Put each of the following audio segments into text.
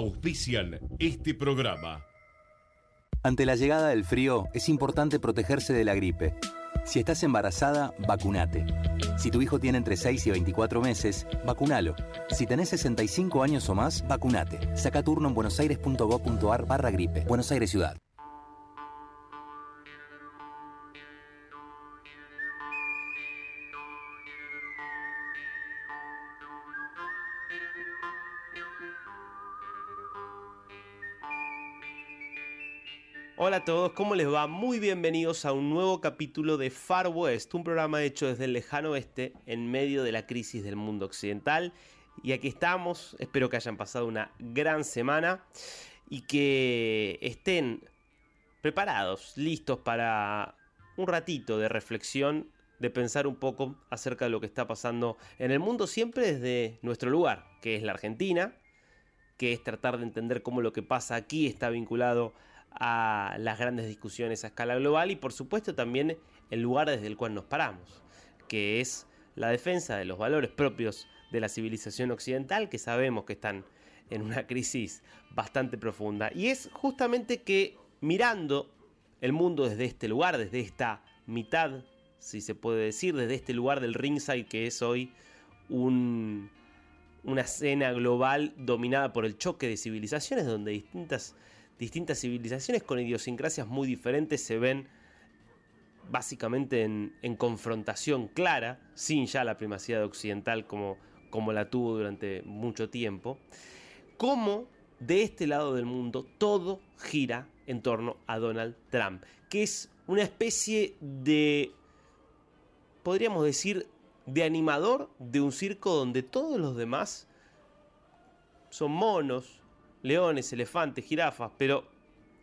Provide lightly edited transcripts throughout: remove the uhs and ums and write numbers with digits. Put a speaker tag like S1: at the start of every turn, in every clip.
S1: auspician este programa.
S2: Ante la llegada del frío, es importante protegerse de la gripe. Si estás embarazada, vacunate. Si tu hijo tiene entre 6 y 24 meses, vacunalo. Si tenés 65 años o más, vacunate. Saca turno en buenosaires.gov.ar/gripe. Buenos Aires Ciudad.
S3: Hola a todos, ¿cómo les va? Muy bienvenidos a un nuevo capítulo de Far West, un programa hecho desde el lejano oeste en medio de la crisis del mundo occidental. Y aquí estamos, espero que hayan pasado una gran semana y que estén preparados, listos para un ratito de reflexión, de pensar un poco acerca de lo que está pasando en el mundo, siempre desde nuestro lugar, que es la Argentina, que es tratar de entender cómo lo que pasa aquí está vinculado a las grandes discusiones a escala global y por supuesto también el lugar desde el cual nos paramos, que es la defensa de los valores propios de la civilización occidental, que sabemos que están en una crisis bastante profunda. Y es justamente que mirando el mundo desde este lugar, desde esta mitad, si se puede decir, desde este lugar del ringside que es hoy una escena global dominada por el choque de civilizaciones, donde distintas civilizaciones con idiosincrasias muy diferentes se ven básicamente en confrontación clara, sin ya la primacía de occidental como la tuvo durante mucho tiempo. Cómo de este lado del mundo todo gira en torno a Donald Trump, que es una especie de, podríamos decir, de animador de un circo donde todos los demás son monos, leones, elefantes, jirafas, pero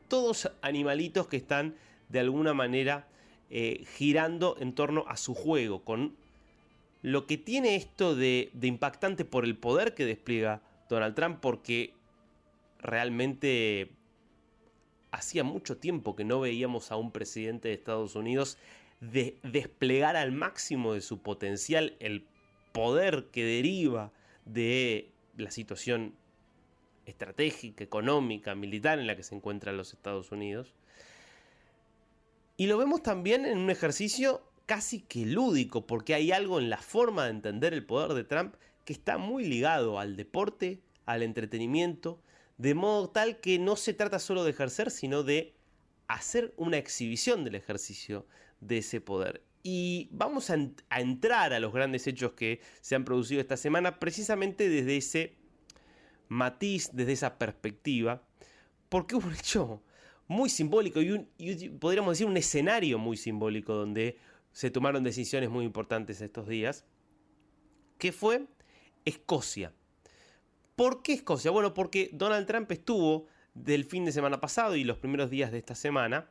S3: todos animalitos que están de alguna manera girando en torno a su juego, con lo que tiene esto de impactante por el poder que despliega Donald Trump, porque realmente hacía mucho tiempo que no veíamos a un presidente de Estados Unidos desplegar al máximo de su potencial el poder que deriva de la situación estratégica, económica, militar en la que se encuentran los Estados Unidos. Y lo vemos también en un ejercicio casi que lúdico, porque hay algo en la forma de entender el poder de Trump que está muy ligado al deporte, al entretenimiento, de modo tal que no se trata solo de ejercer, sino de hacer una exhibición del ejercicio de ese poder. Y vamos a entrar a los grandes hechos que se han producido esta semana precisamente desde ese matiz, desde esa perspectiva, porque hubo un hecho muy simbólico y podríamos decir un escenario muy simbólico donde se tomaron decisiones muy importantes estos días, que fue Escocia. ¿Por qué Escocia? Bueno, porque Donald Trump estuvo del fin de semana pasado y los primeros días de esta semana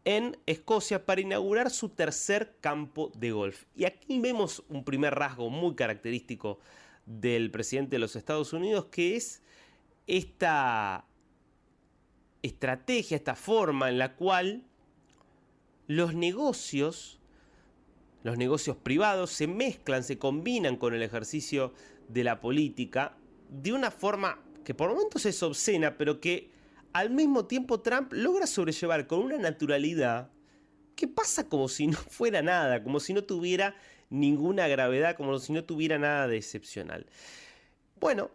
S3: en Escocia para inaugurar su tercer campo de golf. Y aquí vemos un primer rasgo muy característico del presidente de los Estados Unidos, que es esta estrategia, esta forma en la cual los negocios privados se mezclan, se combinan con el ejercicio de la política de una forma que por momentos es obscena, pero que al mismo tiempo Trump logra sobrellevar con una naturalidad que pasa como si no fuera nada, como si no tuviera ninguna gravedad, como si no tuviera nada de excepcional. Bueno,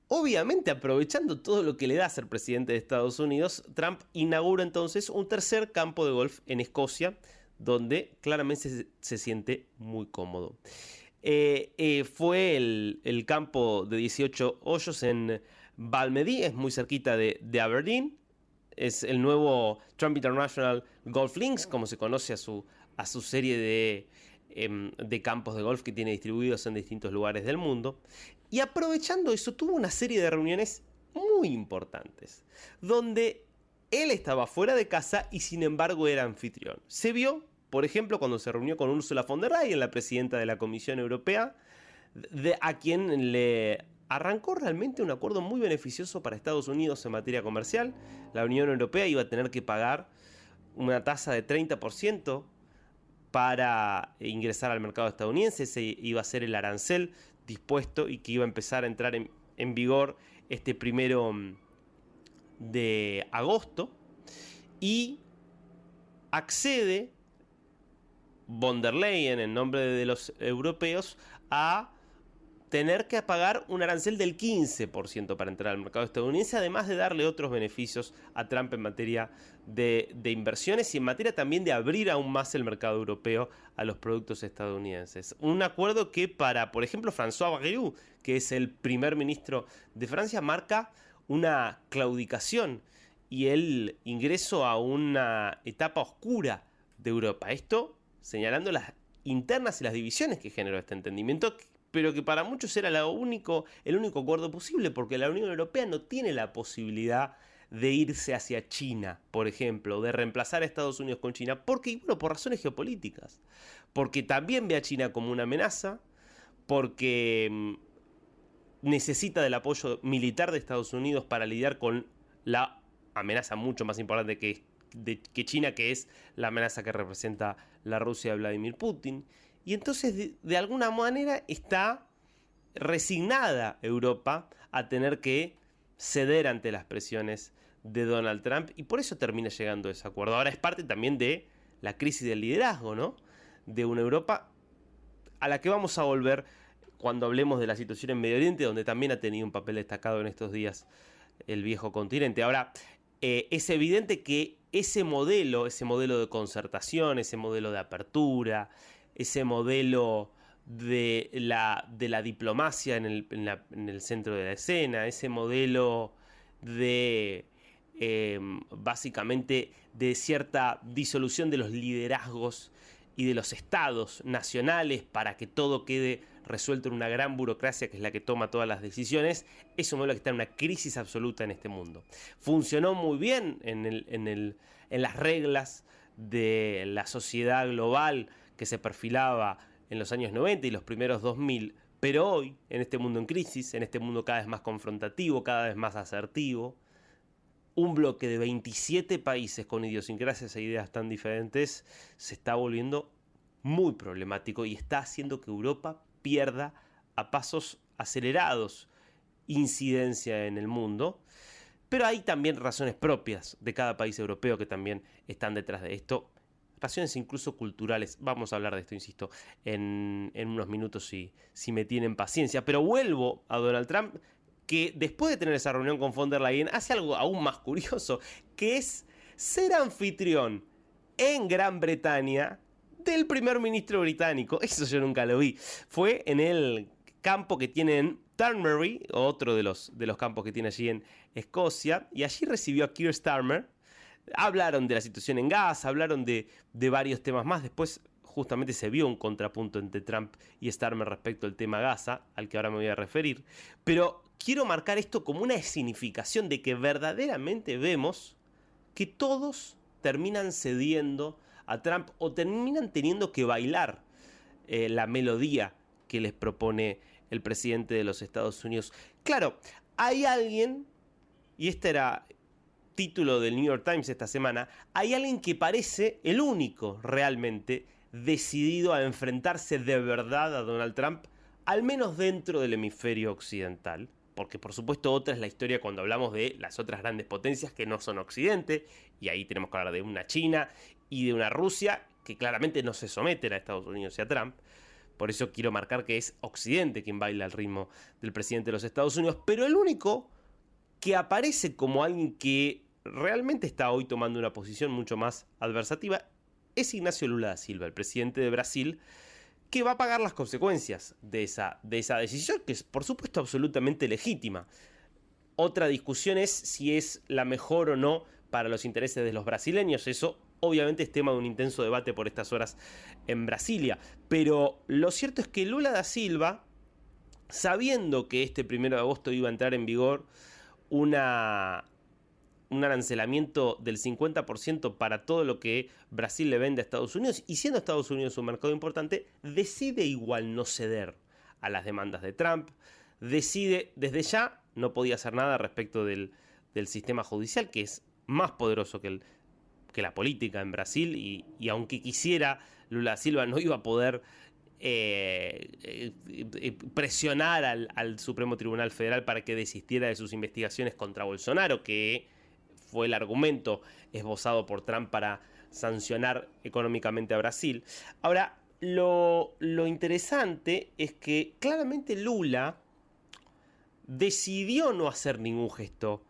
S3: obviamente aprovechando todo lo que le da ser presidente de Estados Unidos, Trump inaugura entonces un tercer campo de golf en Escocia, donde claramente se siente muy cómodo. Fue el campo de 18 hoyos en Balmedie, es muy cerquita de Aberdeen. Es el nuevo Trump International Golf Links, como se conoce a su serie de campos de golf que tiene distribuidos en distintos lugares del mundo. Y aprovechando eso, tuvo una serie de reuniones muy importantes, donde él estaba fuera de casa y sin embargo era anfitrión. Se vio, por ejemplo, cuando se reunió con Ursula von der Leyen, la presidenta de la Comisión Europea, a quien le arrancó realmente un acuerdo muy beneficioso para Estados Unidos en materia comercial. La Unión Europea iba a tener que pagar una tasa de 30% para ingresar al mercado estadounidense. Ese iba a ser el arancel dispuesto y que iba a empezar a entrar en vigor este 1 de agosto y accede von der Leyen, en nombre de los europeos, a tener que pagar un arancel del 15% para entrar al mercado estadounidense, además de darle otros beneficios a Trump en materia de inversiones y en materia también de abrir aún más el mercado europeo a los productos estadounidenses. Un acuerdo que para, por ejemplo, François Bayrou, que es el primer ministro de Francia, marca una claudicación y el ingreso a una etapa oscura de Europa. Esto señalando las internas y las divisiones que generó este entendimiento, pero que para muchos era el único acuerdo posible, porque la Unión Europea no tiene la posibilidad de irse hacia China, por ejemplo, de reemplazar a Estados Unidos con China, porque, bueno, por razones geopolíticas, porque también ve a China como una amenaza, porque necesita del apoyo militar de Estados Unidos para lidiar con la amenaza mucho más importante que China, que es la amenaza que representa la Rusia de Vladimir Putin. Y entonces, de alguna manera, está resignada Europa a tener que ceder ante las presiones de Donald Trump, y por eso termina llegando a ese acuerdo. Ahora es parte también de la crisis del liderazgo, ¿no? De una Europa a la que vamos a volver cuando hablemos de la situación en Medio Oriente, donde también ha tenido un papel destacado en estos días el viejo continente. Ahora, es evidente que ese modelo de concertación, ese modelo de apertura, ese modelo de la diplomacia en el centro de la escena, ese modelo de básicamente de cierta disolución de los liderazgos y de los estados nacionales para que todo quede resuelto en una gran burocracia que es la que toma todas las decisiones, es un modelo que está en una crisis absoluta en este mundo. Funcionó muy bien en las reglas de la sociedad global que se perfilaba en los años 90 y los primeros 2000, pero hoy, en este mundo en crisis, en este mundo cada vez más confrontativo, cada vez más asertivo, un bloque de 27 países con idiosincrasias e ideas tan diferentes se está volviendo muy problemático y está haciendo que Europa pierda a pasos acelerados incidencia en el mundo. Pero hay también razones propias de cada país europeo que también están detrás de esto. Razones incluso culturales. Vamos a hablar de esto, insisto, en unos minutos si me tienen paciencia. Pero vuelvo a Donald Trump, que después de tener esa reunión con von der Leyen hace algo aún más curioso, que es ser anfitrión en Gran Bretaña del primer ministro británico. Eso yo nunca lo vi. Fue en el campo que tiene en Turnberry, otro de los campos que tiene allí en Escocia, y allí recibió a Keir Starmer. Hablaron de la situación en Gaza, hablaron de varios temas más. Después justamente se vio un contrapunto entre Trump y Starmer respecto al tema Gaza, al que ahora me voy a referir. Pero quiero marcar esto como una significación de que verdaderamente vemos que todos terminan cediendo a Trump o terminan teniendo que bailar la melodía que les propone el presidente de los Estados Unidos. Claro, hay alguien, y este era título del New York Times esta semana, hay alguien que parece el único realmente decidido a enfrentarse de verdad a Donald Trump, al menos dentro del hemisferio occidental, porque por supuesto otra es la historia cuando hablamos de las otras grandes potencias que no son Occidente, y ahí tenemos que hablar de una China y de una Rusia que claramente no se someten a Estados Unidos y a Trump. Por eso quiero marcar que es Occidente quien baila al ritmo del presidente de los Estados Unidos, pero el único que aparece como alguien que realmente está hoy tomando una posición mucho más adversativa es Ignacio Lula da Silva, el presidente de Brasil, que va a pagar las consecuencias de esa decisión, que es por supuesto absolutamente legítima. Otra discusión es si es la mejor o no para los intereses de los brasileños. Eso obviamente es tema de un intenso debate por estas horas en Brasilia. Pero lo cierto es que Lula da Silva, sabiendo que este 1 de agosto iba a entrar en vigor un arancelamiento del 50% para todo lo que Brasil le vende a Estados Unidos, y siendo Estados Unidos un mercado importante, decide igual no ceder a las demandas de Trump, decide desde ya, no podía hacer nada respecto del sistema judicial, que es más poderoso que la política en Brasil, y aunque quisiera, Lula da Silva no iba a poder presionar al Supremo Tribunal Federal para que desistiera de sus investigaciones contra Bolsonaro, que fue el argumento esbozado por Trump para sancionar económicamente a Brasil. Ahora, lo interesante es que claramente Lula decidió no hacer ningún gesto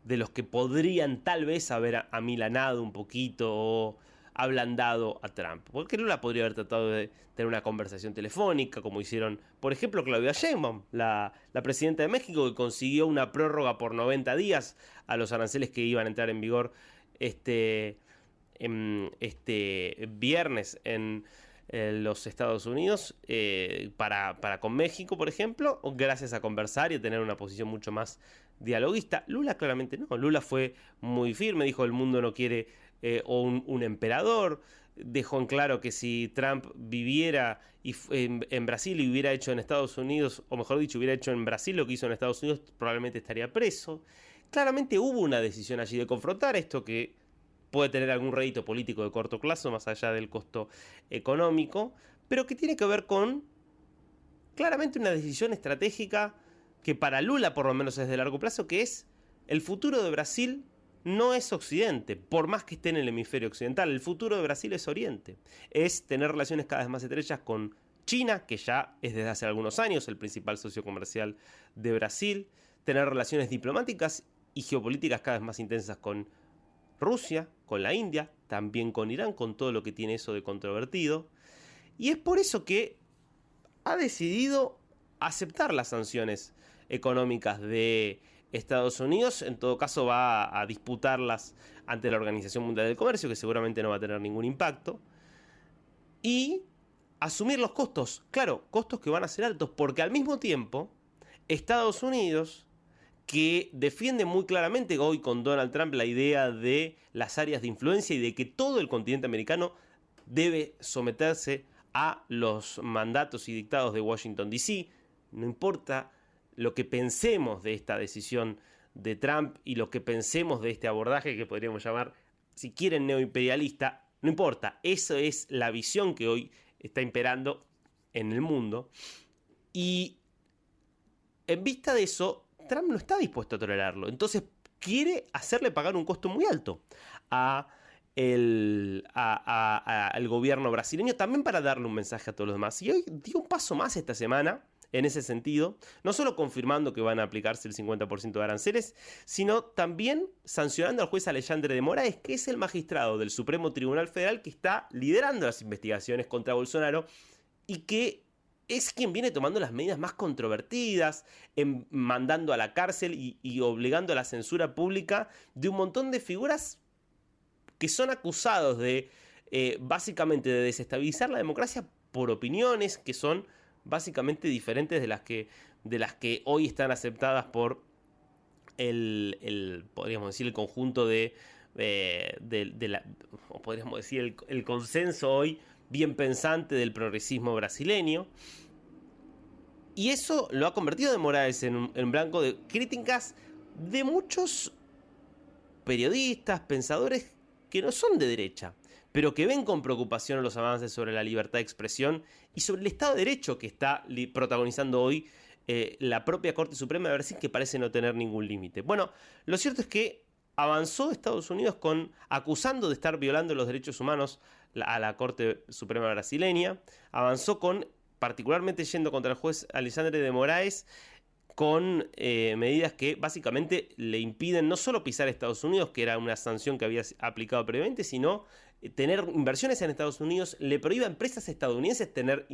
S3: de los que podrían tal vez haber amilanado un poquito o ablandado a Trump. Porque Lula podría haber tratado de tener una conversación telefónica, como hicieron, por ejemplo, Claudia Sheinbaum, la presidenta de México, que consiguió una prórroga por 90 días a los aranceles que iban a entrar en vigor este viernes en los Estados Unidos para con México, por ejemplo, gracias a conversar y a tener una posición mucho más dialoguista. Lula claramente no. Lula fue muy firme, dijo el mundo no quiere un emperador. Dejó en claro que si Trump viviera en Brasil y hubiera hecho en Estados Unidos, o mejor dicho, hubiera hecho en Brasil lo que hizo en Estados Unidos, probablemente estaría preso. Claramente hubo una decisión allí de confrontar esto que puede tener algún rédito político de corto plazo, más allá del costo económico, pero que tiene que ver con claramente una decisión estratégica que para Lula por lo menos es de largo plazo, que es el futuro de Brasil no es Occidente, por más que esté en el hemisferio occidental, el futuro de Brasil es Oriente, es tener relaciones cada vez más estrechas con China, que ya es desde hace algunos años el principal socio comercial de Brasil, tener relaciones diplomáticas y geopolíticas cada vez más intensas con Rusia, con la India, también con Irán, con todo lo que tiene eso de controvertido. Y es por eso que ha decidido aceptar las sanciones económicas de Estados Unidos. En todo caso va a disputarlas ante la Organización Mundial del Comercio, que seguramente no va a tener ningún impacto. Y asumir los costos. Claro, costos que van a ser altos, porque al mismo tiempo Estados Unidos, que defiende muy claramente hoy con Donald Trump la idea de las áreas de influencia y de que todo el continente americano debe someterse a los mandatos y dictados de Washington, D.C. No importa lo que pensemos de esta decisión de Trump y lo que pensemos de este abordaje que podríamos llamar, si quieren, neoimperialista, no importa. Eso es la visión que hoy está imperando en el mundo. Y en vista de eso, Trump no está dispuesto a tolerarlo. Entonces quiere hacerle pagar un costo muy alto al gobierno brasileño, también para darle un mensaje a todos los demás. Y hoy dio un paso más esta semana en ese sentido, no solo confirmando que van a aplicarse el 50% de aranceles, sino también sancionando al juez Alexandre de Moraes, que es el magistrado del Supremo Tribunal Federal que está liderando las investigaciones contra Bolsonaro y que es quien viene tomando las medidas más controvertidas, mandando a la cárcel y obligando a la censura pública de un montón de figuras que son acusados de, básicamente, de desestabilizar la democracia por opiniones que son básicamente diferentes de las que hoy están aceptadas por podríamos decir, el conjunto podríamos decir, el consenso hoy bien pensante del progresismo brasileño. Y eso lo ha convertido de Moraes en blanco de críticas de muchos periodistas, pensadores que no son de derecha, pero que ven con preocupación los avances sobre la libertad de expresión y sobre el Estado de Derecho que está protagonizando hoy la propia Corte Suprema de Brasil, que parece no tener ningún límite. Bueno, lo cierto es que avanzó Estados Unidos acusando de estar violando los derechos humanos a la Corte Suprema brasileña, avanzó particularmente yendo contra el juez Alexandre de Moraes, con medidas que básicamente le impiden no solo pisar Estados Unidos, que era una sanción que había aplicado previamente, sino tener inversiones en Estados Unidos, le prohíbe a empresas estadounidenses tener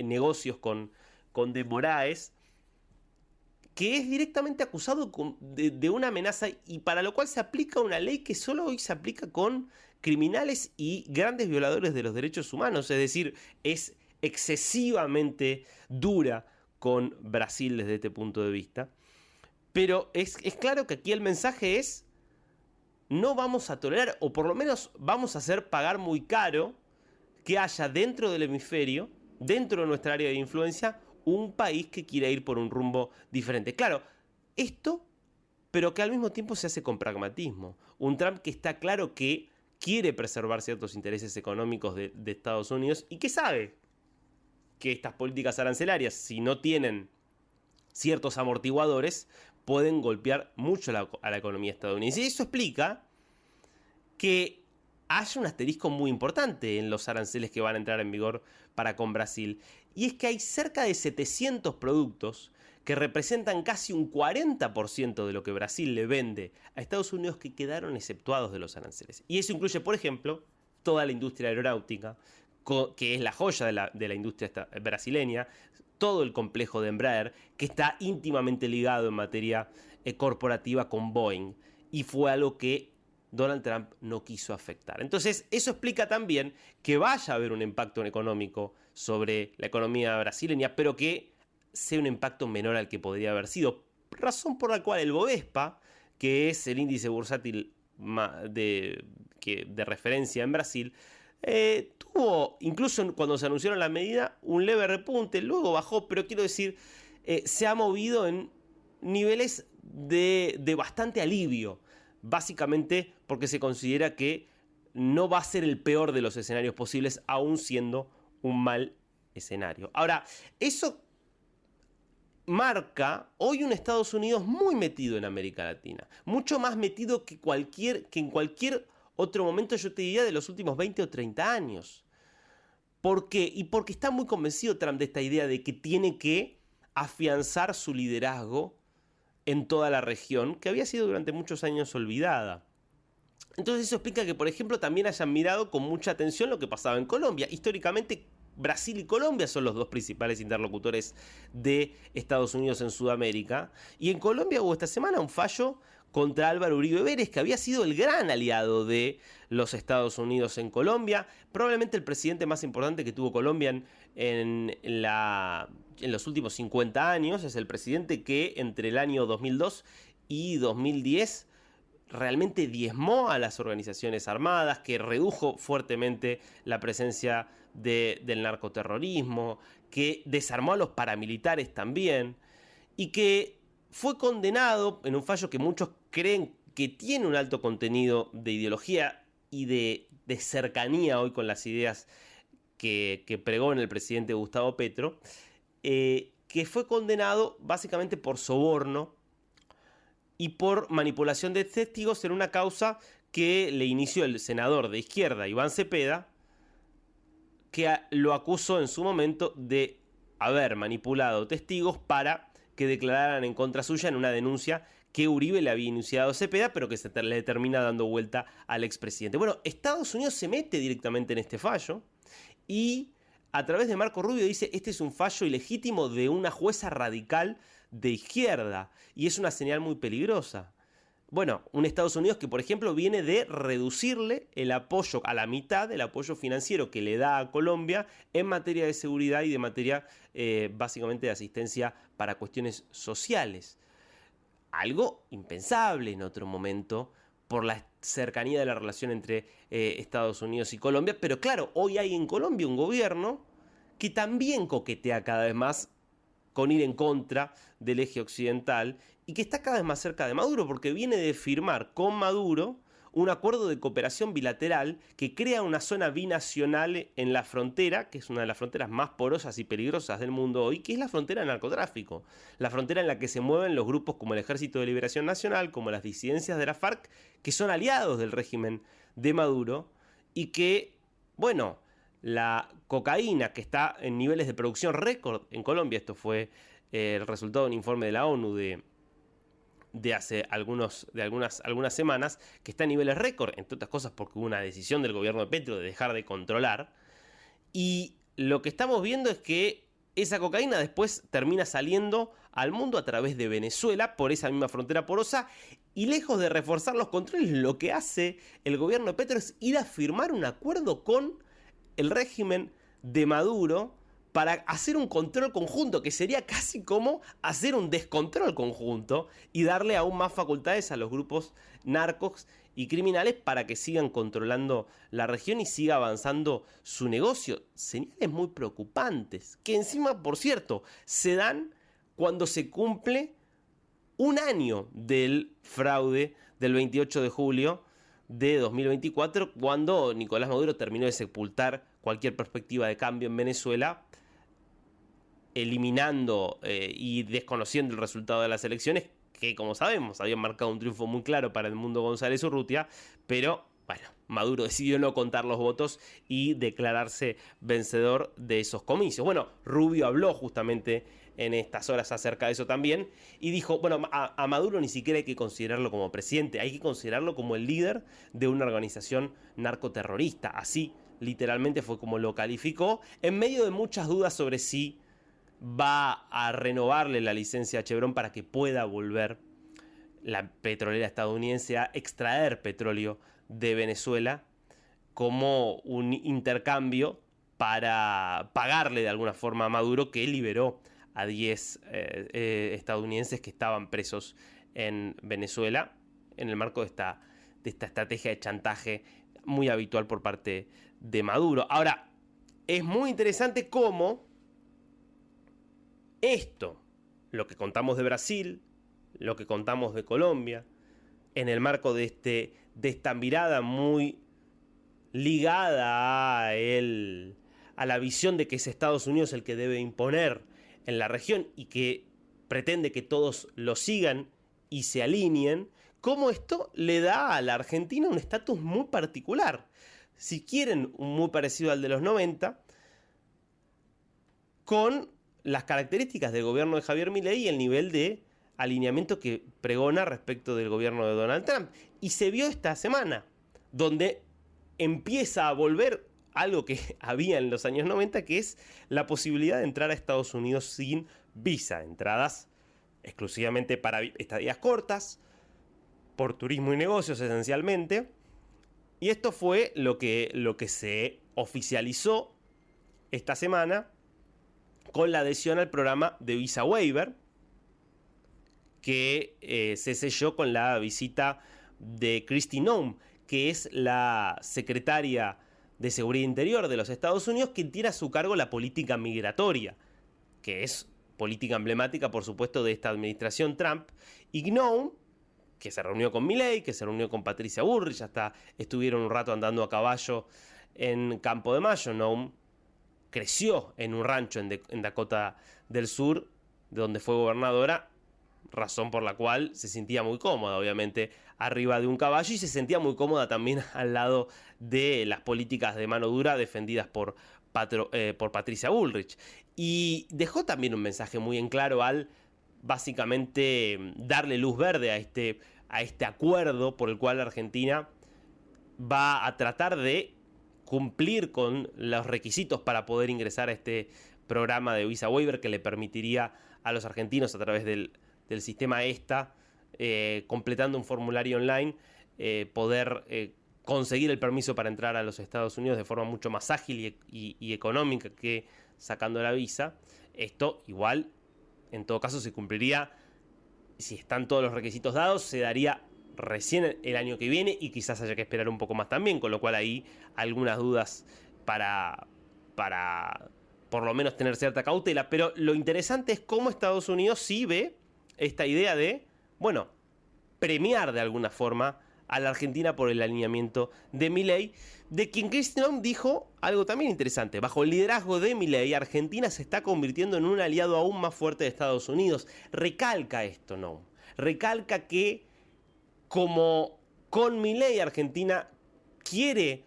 S3: negocios con de Moraes, que es directamente acusado de una amenaza y para lo cual se aplica una ley que solo hoy se aplica con criminales y grandes violadores de los derechos humanos, es decir, es excesivamente dura con Brasil desde este punto de vista. Pero es claro que aquí el mensaje es: no vamos a tolerar, o por lo menos vamos a hacer pagar muy caro que haya dentro del hemisferio, dentro de nuestra área de influencia, un país que quiera ir por un rumbo diferente. Claro, esto, pero que al mismo tiempo se hace con pragmatismo. Un Trump que está claro que quiere preservar ciertos intereses económicos de Estados Unidos y que sabe que estas políticas arancelarias, si no tienen ciertos amortiguadores, pueden golpear mucho a la economía estadounidense. Y eso explica que haya un asterisco muy importante en los aranceles que van a entrar en vigor para con Brasil. Y es que hay cerca de 700 productos que representan casi un 40% de lo que Brasil le vende a Estados Unidos que quedaron exceptuados de los aranceles. Y eso incluye, por ejemplo, toda la industria aeronáutica, que es la joya de la industria brasileña, todo el complejo de Embraer, que está íntimamente ligado en materia corporativa con Boeing. Y fue algo que Donald Trump no quiso afectar. Entonces, eso explica también que vaya a haber un impacto económico sobre la economía brasileña, pero que sea un impacto menor al que podría haber sido. Razón por la cual el Bovespa, que es el índice bursátil de referencia en Brasil, tuvo, incluso cuando se anunciaron la medida, un leve repunte, luego bajó, pero quiero decir, se ha movido en niveles de bastante alivio, básicamente porque se considera que no va a ser el peor de los escenarios posibles, aún siendo un mal escenario. Ahora, eso marca hoy un Estados Unidos muy metido en América Latina, mucho más metido que en cualquier otro momento, yo te diría, de los últimos 20 o 30 años. ¿Por qué? Y porque está muy convencido Trump de esta idea de que tiene que afianzar su liderazgo en toda la región, que había sido durante muchos años olvidada. Entonces eso explica que, por ejemplo, también hayan mirado con mucha atención lo que pasaba en Colombia. Históricamente, Brasil y Colombia son los dos principales interlocutores de Estados Unidos en Sudamérica. Y en Colombia hubo esta semana un fallo contra Álvaro Uribe Vélez, que había sido el gran aliado de los Estados Unidos en Colombia, probablemente el presidente más importante que tuvo Colombia en los últimos 50 años, es el presidente que entre el año 2002 y 2010 realmente diezmó a las organizaciones armadas, que redujo fuertemente la presencia del narcoterrorismo, que desarmó a los paramilitares también, y que fue condenado en un fallo que muchos creen que tiene un alto contenido de ideología y de cercanía hoy con las ideas que pregona el presidente Gustavo Petro, que fue condenado básicamente por soborno y por manipulación de testigos en una causa que le inició el senador de izquierda, Iván Cepeda, que lo acusó en su momento de haber manipulado testigos para que declararan en contra suya en una denuncia que Uribe le había iniciado a Cepeda, pero que le termina dando vuelta al expresidente. Bueno, Estados Unidos se mete directamente en este fallo y a través de Marco Rubio dice: este es un fallo ilegítimo de una jueza radical de izquierda y es una señal muy peligrosa. Bueno, un Estados Unidos que, por ejemplo, viene de reducirle el apoyo a la mitad del apoyo financiero que le da a Colombia en materia de seguridad y de materia básicamente de asistencia para cuestiones sociales. Algo impensable en otro momento por la cercanía de la relación entre Estados Unidos y Colombia. Pero claro, hoy hay en Colombia un gobierno que también coquetea cada vez más con ir en contra del eje occidental y que está cada vez más cerca de Maduro, porque viene de firmar con Maduro un acuerdo de cooperación bilateral que crea una zona binacional en la frontera, que es una de las fronteras más porosas y peligrosas del mundo hoy, que es la frontera del narcotráfico, la frontera en la que se mueven los grupos como el Ejército de Liberación Nacional, como las disidencias de la FARC, que son aliados del régimen de Maduro y que, bueno, la cocaína, que está en niveles de producción récord en Colombia, esto fue el resultado de un informe de la ONU de hace algunas semanas, que está en niveles récord, entre otras cosas porque hubo una decisión del gobierno de Petro de dejar de controlar, y lo que estamos viendo es que esa cocaína después termina saliendo al mundo a través de Venezuela por esa misma frontera porosa, y lejos de reforzar los controles, lo que hace el gobierno de Petro es ir a firmar un acuerdo con el régimen de Maduro para hacer un control conjunto, que sería casi como hacer un descontrol conjunto y darle aún más facultades a los grupos narcos y criminales para que sigan controlando la región y siga avanzando su negocio. Señales muy preocupantes, que encima, por cierto, se dan cuando se cumple un año del fraude del 28 de julio de 2024, cuando Nicolás Maduro terminó de sepultar cualquier perspectiva de cambio en Venezuela, eliminando y desconociendo el resultado de las elecciones, que como sabemos habían marcado un triunfo muy claro para Edmundo González Urrutia, pero bueno, Maduro decidió no contar los votos y declararse vencedor de esos comicios. Bueno, Rubio habló justamente en estas horas acerca de eso también y dijo, bueno, a Maduro ni siquiera hay que considerarlo como presidente, hay que considerarlo como el líder de una organización narcoterrorista. Así literalmente fue como lo calificó, en medio de muchas dudas sobre si va a renovarle la licencia a Chevron para que pueda volver la petrolera estadounidense a extraer petróleo de Venezuela como un intercambio para pagarle de alguna forma a Maduro, que liberó a 10 estadounidenses que estaban presos en Venezuela en el marco de esta estrategia de chantaje muy habitual por parte de Maduro. Ahora, es muy interesante cómo esto, lo que contamos de Brasil, lo que contamos de Colombia, en el marco de esta mirada muy ligada a la visión de que es Estados Unidos el que debe imponer en la región y que pretende que todos lo sigan y se alineen, cómo esto le da a la Argentina un estatus muy particular. Si quieren, muy parecido al de los 90, con las características del gobierno de Javier Milei y el nivel de alineamiento que pregona respecto del gobierno de Donald Trump. Y se vio esta semana, donde empieza a volver algo que había en los años 90, que es la posibilidad de entrar a Estados Unidos sin visa. Entradas exclusivamente para estadías cortas, por turismo y negocios esencialmente. Y esto fue lo que se oficializó esta semana con la adhesión al programa de Visa Waiver, que se selló con la visita de Kristi Noem, que es la secretaria de Seguridad Interior de los Estados Unidos, quien tiene a su cargo la política migratoria, que es política emblemática, por supuesto, de esta administración Trump. Y Noem, que se reunió con Milei, que se reunió con Patricia Bullrich, hasta estuvieron un rato andando a caballo en Campo de Mayo. Noem creció en un rancho en Dakota del Sur, de donde fue gobernadora, razón por la cual se sentía muy cómoda, obviamente, arriba de un caballo, y se sentía muy cómoda también al lado de las políticas de mano dura defendidas por Patricia Bullrich. Y dejó también un mensaje muy en claro al, básicamente, darle luz verde a este acuerdo por el cual la Argentina va a tratar de cumplir con los requisitos para poder ingresar a este programa de Visa Waiver, que le permitiría a los argentinos, a través del sistema ESTA, completando un formulario online, poder conseguir el permiso para entrar a los Estados Unidos de forma mucho más ágil y económica que sacando la visa. Esto igual, en todo caso, se cumpliría, si están todos los requisitos dados, se daría recién el año que viene y quizás haya que esperar un poco más también, con lo cual ahí algunas dudas para por lo menos tener cierta cautela. Pero lo interesante es cómo Estados Unidos sí ve esta idea de, bueno, premiar de alguna forma a la Argentina por el alineamiento de Milei, de quien Kristi Noem dijo algo también interesante. Bajo el liderazgo de Milei, Argentina se está convirtiendo en un aliado aún más fuerte de Estados Unidos. Recalca esto, Noem. Recalca que, como con Milei Argentina quiere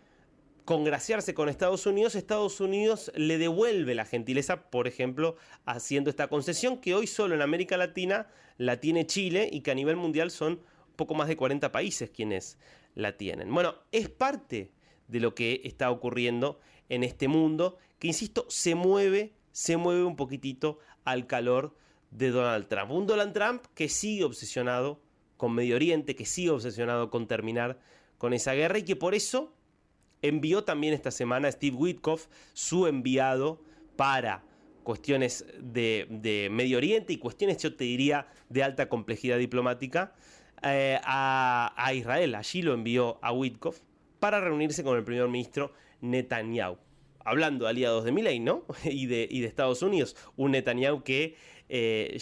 S3: congraciarse con Estados Unidos le devuelve la gentileza, por ejemplo, haciendo esta concesión que hoy solo en América Latina la tiene Chile y que a nivel mundial son poco más de 40 países quienes la tienen. Bueno, es parte de lo que está ocurriendo en este mundo que, insisto, se mueve un poquitito al calor de Donald Trump. Un Donald Trump que sigue obsesionado con Medio Oriente, que sigue obsesionado con terminar con esa guerra y que por eso envió también esta semana a Steve Witkoff, su enviado para cuestiones de Medio Oriente y cuestiones, yo te diría, de alta complejidad diplomática, a Israel. Allí lo envió a Witkoff para reunirse con el primer ministro Netanyahu. Hablando de aliados de Milei, ¿no? y de Estados Unidos. Un Netanyahu que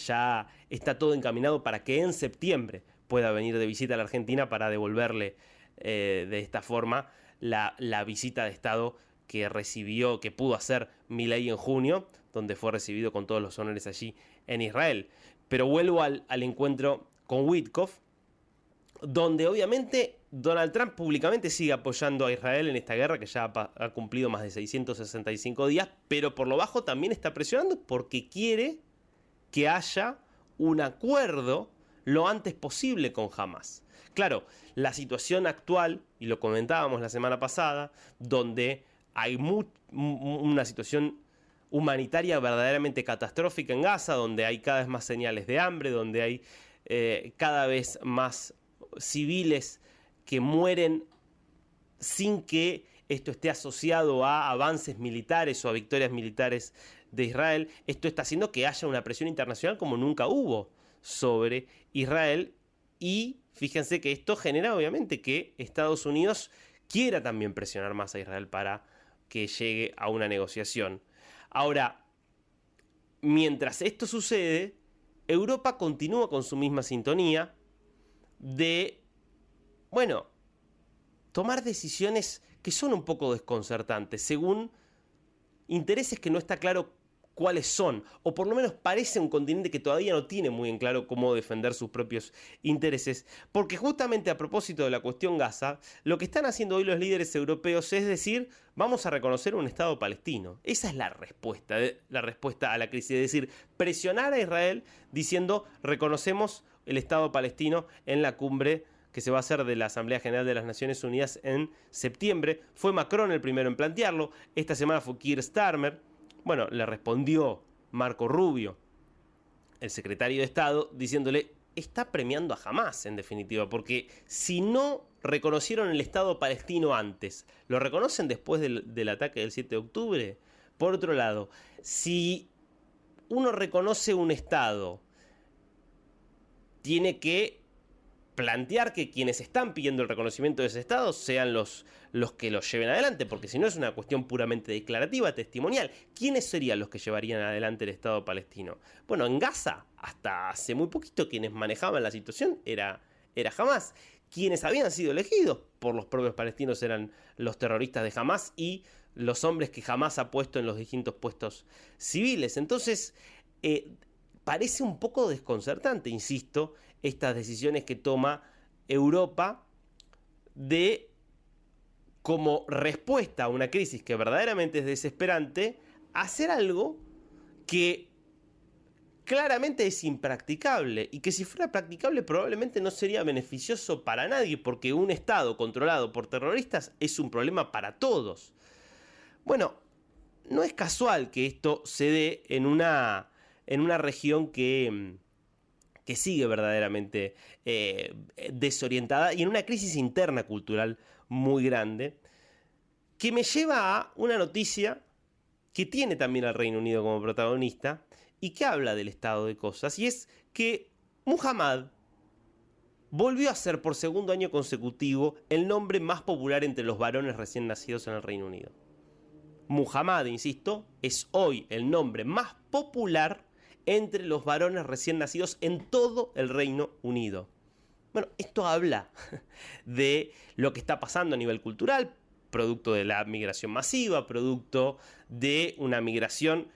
S3: ya está todo encaminado para que en septiembre pueda venir de visita a la Argentina para devolverle de esta forma la visita de Estado que recibió, que pudo hacer Milei en junio, donde fue recibido con todos los honores allí en Israel. Pero vuelvo al encuentro con Witkoff, donde obviamente Donald Trump públicamente sigue apoyando a Israel en esta guerra que ya ha cumplido más de 665 días, pero por lo bajo también está presionando porque quiere que haya un acuerdo lo antes posible con Hamás. Claro, la situación actual, y lo comentábamos la semana pasada, donde hay una situación humanitaria verdaderamente catastrófica en Gaza, donde hay cada vez más señales de hambre, donde hay cada vez más civiles que mueren sin que esto esté asociado a avances militares o a victorias militares de Israel. Esto está haciendo que haya una presión internacional como nunca hubo sobre Israel, y fíjense que esto genera obviamente que Estados Unidos quiera también presionar más a Israel para que llegue a una negociación. Ahora, mientras esto sucede, Europa continúa con su misma sintonía de, bueno, tomar decisiones que son un poco desconcertantes, según intereses que no está claro cuáles son, o por lo menos parece un continente que todavía no tiene muy en claro cómo defender sus propios intereses, porque justamente a propósito de la cuestión Gaza, lo que están haciendo hoy los líderes europeos es decir, vamos a reconocer un Estado palestino. Esa es la respuesta a la crisis, es decir, presionar a Israel diciendo reconocemos el Estado palestino en la cumbre que se va a hacer de la Asamblea General de las Naciones Unidas en septiembre. Fue Macron el primero en plantearlo, esta semana fue Keir Starmer. Bueno, le respondió Marco Rubio, el secretario de Estado, diciéndole, está premiando a Hamás, en definitiva, porque si no reconocieron el Estado palestino antes, ¿lo reconocen después del ataque del 7 de octubre? Por otro lado, si uno reconoce un Estado, tiene que plantear que quienes están pidiendo el reconocimiento de ese Estado sean los que lo lleven adelante, porque si no es una cuestión puramente declarativa, testimonial. ¿Quiénes serían los que llevarían adelante el Estado palestino? Bueno, en Gaza, hasta hace muy poquito, quienes manejaban la situación era Hamás. Quienes habían sido elegidos por los propios palestinos eran los terroristas de Hamás y los hombres que Hamás ha puesto en los distintos puestos civiles. Entonces, parece un poco desconcertante, insisto, estas decisiones que toma Europa de, como respuesta a una crisis que verdaderamente es desesperante, hacer algo que claramente es impracticable y que si fuera practicable probablemente no sería beneficioso para nadie, porque un Estado controlado por terroristas es un problema para todos. Bueno, no es casual que esto se dé en una región que sigue verdaderamente desorientada y en una crisis interna cultural muy grande, que me lleva a una noticia que tiene también al Reino Unido como protagonista y que habla del estado de cosas, y es que Muhammad volvió a ser por segundo año consecutivo el nombre más popular entre los varones recién nacidos en el Reino Unido. Muhammad, insisto, es hoy el nombre más popular entre los varones recién nacidos en todo el Reino Unido. Bueno, esto habla de lo que está pasando a nivel cultural, producto de la migración masiva, producto de una migración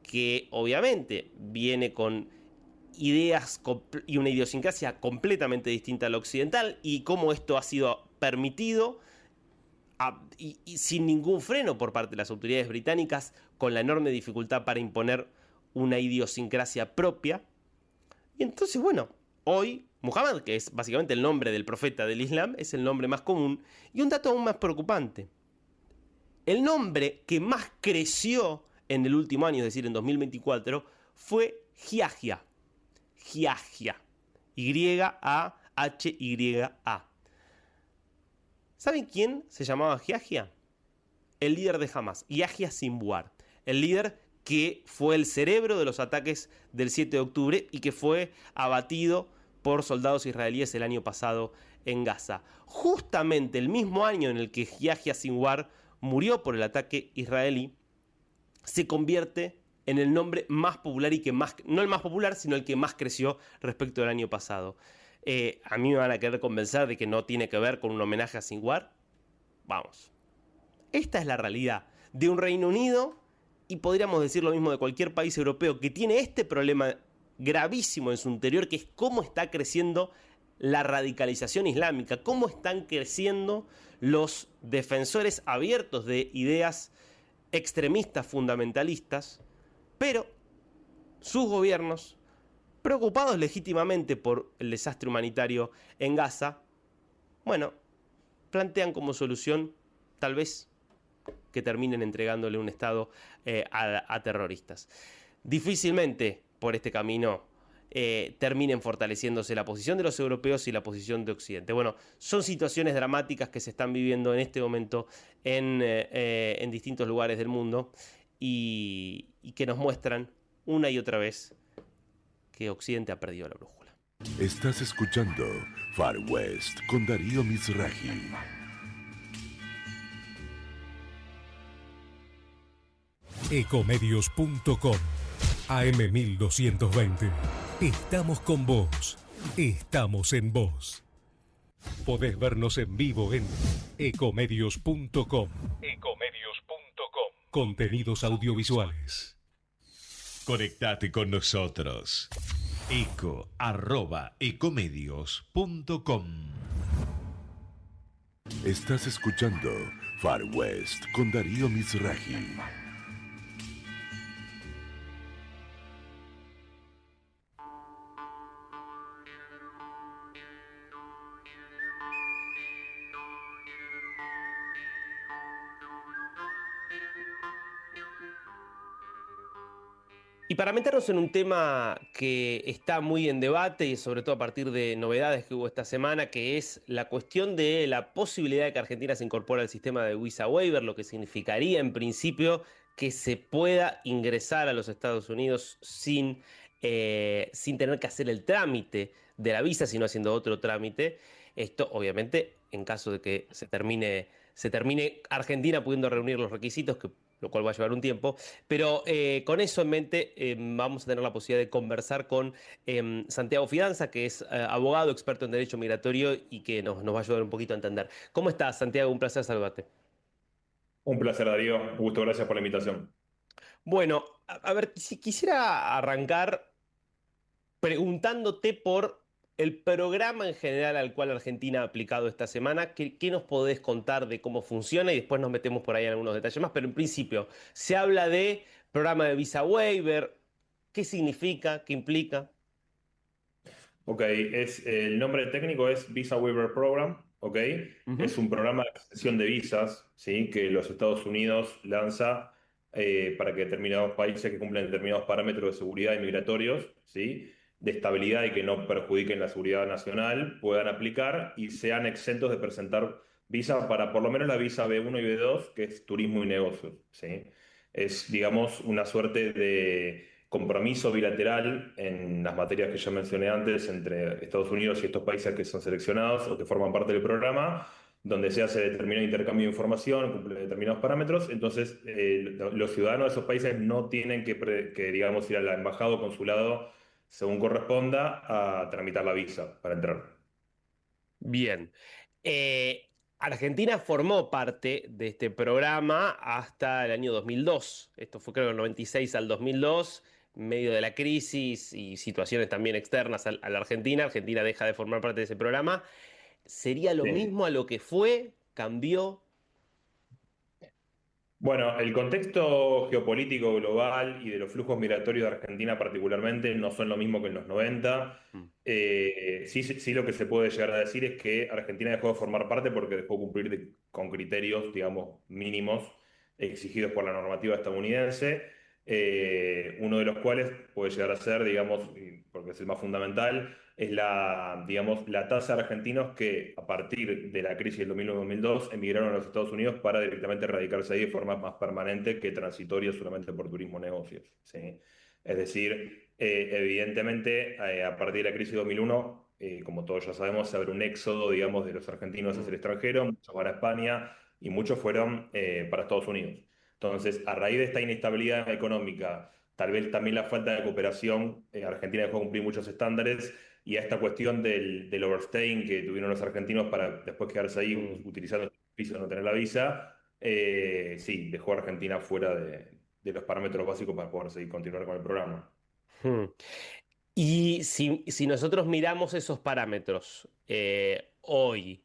S3: que obviamente viene con ideas y una idiosincrasia completamente distinta a la occidental, y cómo esto ha sido permitido y sin ningún freno por parte de las autoridades británicas, con la enorme dificultad para imponer una idiosincrasia propia. Y entonces, bueno, hoy Muhammad, que es básicamente el nombre del profeta del Islam, es el nombre más común. Y un dato aún más preocupante: el nombre que más creció en el último año, es decir, en 2024, fue Yahya. Yahya. Y-A-H-Y-A. ¿Saben quién se llamaba Yahya? El líder de Hamás, Yahya Sinwar. El líder que fue el cerebro de los ataques del 7 de octubre y que fue abatido por soldados israelíes el año pasado en Gaza. Justamente el mismo año en el que Yahya Sinwar murió por el ataque israelí, se convierte en el nombre más popular y que más, no el más popular, sino el que más creció respecto del año pasado. A mí me van a querer convencer de que no tiene que ver con un homenaje a Sinwar. Vamos. Esta es la realidad de un Reino Unido y podríamos decir lo mismo de cualquier país europeo que tiene este problema gravísimo en su interior, que es cómo está creciendo la radicalización islámica, cómo están creciendo los defensores abiertos de ideas extremistas fundamentalistas, pero sus gobiernos, preocupados legítimamente por el desastre humanitario en Gaza, bueno, plantean como solución tal vez que terminen entregándole un Estado a terroristas. Difícilmente por este camino terminen fortaleciéndose la posición de los europeos y la posición de Occidente. Bueno, son situaciones dramáticas que se están viviendo en este momento en distintos lugares del mundo y que nos muestran una y otra vez que Occidente ha perdido la brújula.
S4: Estás escuchando Far West con Darío Mizrahi.
S5: Ecomedios.com AM1220. Estamos con vos. Estamos en vos. Podés vernos en vivo en ecomedios.com. Ecomedios.com. Contenidos audiovisuales.
S1: Conectate con nosotros. eco@ecomedios.com.
S4: Estás escuchando Far West con Darío Mizrahi.
S3: Y para meternos en un tema que está muy en debate y sobre todo a partir de novedades que hubo esta semana, que es la cuestión de la posibilidad de que Argentina se incorpore al sistema de visa waiver, lo que significaría en principio que se pueda ingresar a los Estados Unidos sin tener que hacer el trámite de la visa, sino haciendo otro trámite. Esto obviamente en caso de que se termine Argentina pudiendo reunir los requisitos, lo cual va a llevar un tiempo, pero con eso en mente vamos a tener la posibilidad de conversar con Santiago Fidanza, que es abogado experto en derecho migratorio y que nos va a ayudar un poquito a entender. ¿Cómo estás, Santiago? Un placer saludarte.
S6: Un placer, Darío. Un gusto, gracias por la invitación.
S3: Bueno, a ver, si quisiera arrancar preguntándote por el programa en general al cual Argentina ha aplicado esta semana. ¿Qué nos podés contar de cómo funciona? Y después nos metemos por ahí en algunos detalles más, pero en principio se habla de programa de visa waiver. ¿Qué significa? ¿Qué implica?
S6: Ok, el nombre técnico es Visa Waiver Program, ok. Es un programa de extensión de visas, ¿sí? Que los Estados Unidos lanza para que determinados países que cumplen determinados parámetros de seguridad y migratorios, ¿sí? De estabilidad y que no perjudiquen la seguridad nacional, puedan aplicar y sean exentos de presentar visa para por lo menos la visa B1 y B2, que es turismo y negocios, ¿sí? Es, digamos, una suerte de compromiso bilateral en las materias que ya mencioné antes entre Estados Unidos y estos países que son seleccionados o que forman parte del programa, donde se hace determinado intercambio de información, cumple determinados parámetros. Entonces, los ciudadanos de esos países no tienen que, digamos, ir a la embajada o consulado según corresponda a tramitar la visa para entrar.
S3: Bien. Argentina formó parte de este programa hasta el año 2002. Esto fue creo del 96 al 2002, en medio de la crisis y situaciones también externas a la Argentina. Argentina deja de formar parte de ese programa. ¿Sería lo
S6: Sí.
S3: mismo a lo que fue? ¿Cambió?
S6: Bueno, el contexto geopolítico global y de los flujos migratorios de Argentina particularmente no son lo mismo que en los 90. Sí, lo que se puede llegar a decir es que Argentina dejó de formar parte porque dejó de cumplir con criterios, digamos, mínimos exigidos por la normativa estadounidense, uno de los cuales puede llegar a ser, digamos, porque es el más fundamental, es digamos, la tasa de argentinos que a partir de la crisis del 2001-2002 emigraron a los Estados Unidos para directamente radicarse ahí de forma más permanente que transitoria solamente por turismo negocios, ¿sí? Es decir, evidentemente, a partir de la crisis de 2001, como todos ya sabemos, se abre un éxodo, digamos, de los argentinos hacia el extranjero, muchos van a España y muchos fueron para Estados Unidos. Entonces, a raíz de esta inestabilidad económica, tal vez también la falta de cooperación, Argentina dejó de cumplir muchos estándares y a esta cuestión del overstaying que tuvieron los argentinos para después quedarse ahí utilizando el servicio de no tener la visa, sí, dejó a Argentina fuera de de los parámetros básicos para poder seguir continuar con el programa.
S3: Hmm. Y si nosotros miramos esos parámetros, hoy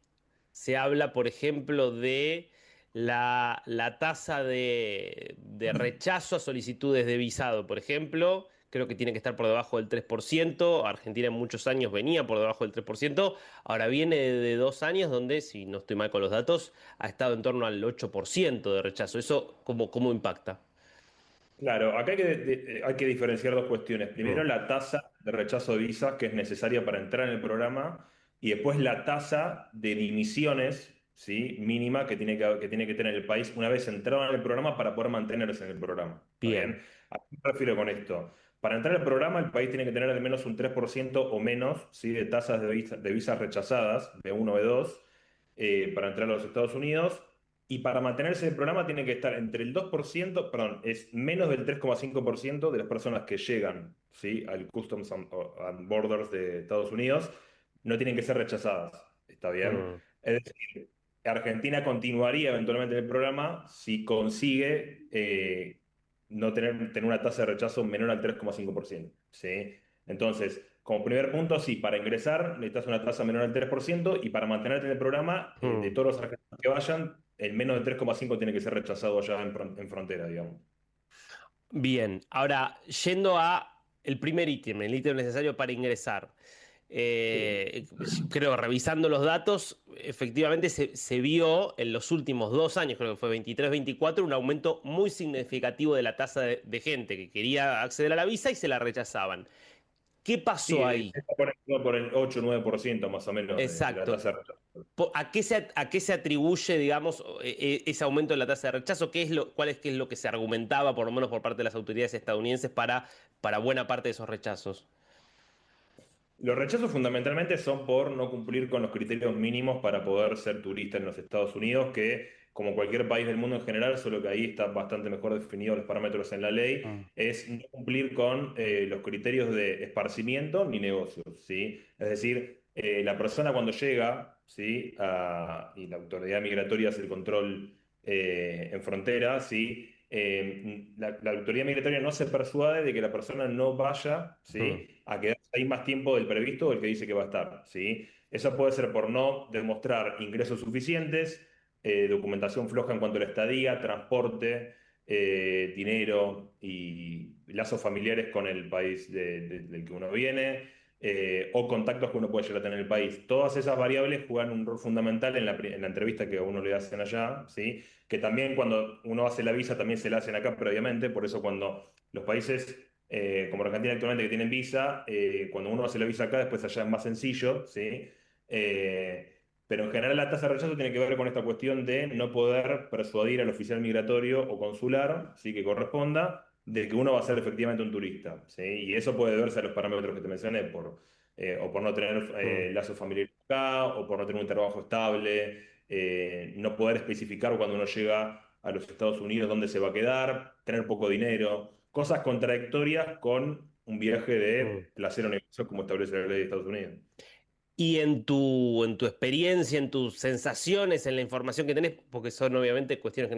S3: se habla, por ejemplo, de la tasa de rechazo a solicitudes de visado, por ejemplo, creo que tiene que estar por debajo del 3%. Argentina en muchos años venía por debajo del 3%. Ahora viene de 2 años donde, si no estoy mal con los datos, ha estado en torno al 8% de rechazo. ¿Eso cómo impacta?
S6: Claro, acá hay que diferenciar dos cuestiones. Primero,
S3: Mm.
S6: la tasa de rechazo de visas que es necesaria para entrar en el programa y después la tasa de dimisiones, ¿sí? Mínima que tiene que tener el país una vez entrado en el programa para poder mantenerse en el programa. ¿Está
S3: Bien.
S6: bien? ¿A qué me refiero con esto? Para entrar al programa, el país tiene que tener al menos un 3% o menos, ¿sí? De tasas de visas rechazadas, B1 B2 para entrar a los Estados Unidos. Y para mantenerse en el programa tiene que estar entre el 2%, perdón, es menos del 3,5% de las personas que llegan, ¿sí? Al Customs and Borders de Estados Unidos, no tienen que ser rechazadas. ¿Está bien?
S3: Mm.
S6: Es decir, Argentina continuaría eventualmente en el programa si consigue no tener una tasa de rechazo menor al 3,5%. ¿Sí? Entonces, como primer punto, sí, para ingresar necesitas una tasa menor al 3% y para mantenerte en el programa, de
S3: Mm.
S6: todos los argentinos que vayan, el menos de 3,5 tiene que ser rechazado allá en frontera, digamos.
S3: Bien, ahora yendo a el primer ítem, el ítem necesario para ingresar.
S6: Sí.
S3: Creo, revisando los datos, efectivamente se vio en los últimos 2 años, creo que fue 23-24, un aumento muy significativo de la tasa de gente que quería acceder a la visa y se la rechazaban. ¿Qué
S6: Sí,
S3: pasó ahí?
S6: está por el 8 o 9% más o menos de la
S3: Exacto.
S6: tasa de rechazo.
S3: ¿A qué se atribuye, digamos, ese aumento de la tasa de rechazo? ¿Qué es lo que se argumentaba, por lo menos por parte de las autoridades estadounidenses, para buena parte de esos rechazos?
S6: Los rechazos fundamentalmente son por no cumplir con los criterios mínimos para poder ser turista en los Estados Unidos, que como cualquier país del mundo en general, solo que ahí está bastante mejor definidos los parámetros en la ley,
S3: Mm.
S6: es no cumplir con los criterios de esparcimiento ni negocios, ¿sí? Es decir, la persona cuando llega, ¿sí? Y la autoridad migratoria hace el control en frontera, ¿sí? La autoridad migratoria no se persuade de que la persona no vaya,
S3: Mm.
S6: ¿sí? A quedarse ahí más tiempo del previsto o el que dice que va a estar, ¿sí? Eso puede ser por no demostrar ingresos suficientes, documentación floja en cuanto a la estadía, transporte, dinero y lazos familiares con el país del que uno viene, o contactos que uno puede llegar a tener en el país. Todas esas variables juegan un rol fundamental en la entrevista que a uno le hacen allá, ¿sí? Que también cuando uno hace la visa también se la hacen acá previamente, por eso cuando los países como Argentina actualmente que tienen visa, cuando uno hace la visa acá después allá es más sencillo, ¿sí? Pero en general la tasa de rechazo tiene que ver con esta cuestión de no poder persuadir al oficial migratorio o consular, ¿sí? Que corresponda, de que uno va a ser efectivamente un turista, ¿sí? Y eso puede deberse a los parámetros que te mencioné, o por no tener
S3: Mm.
S6: lazos familiares acá, o por no tener un trabajo estable, no poder especificar cuando uno llega a los Estados Unidos dónde se va a quedar, tener poco dinero, cosas contradictorias con un viaje
S3: Mm.
S6: de placer o negocio como establece la ley de Estados Unidos.
S3: Y en tu experiencia, en tus sensaciones, en la información que tenés, porque son obviamente cuestiones que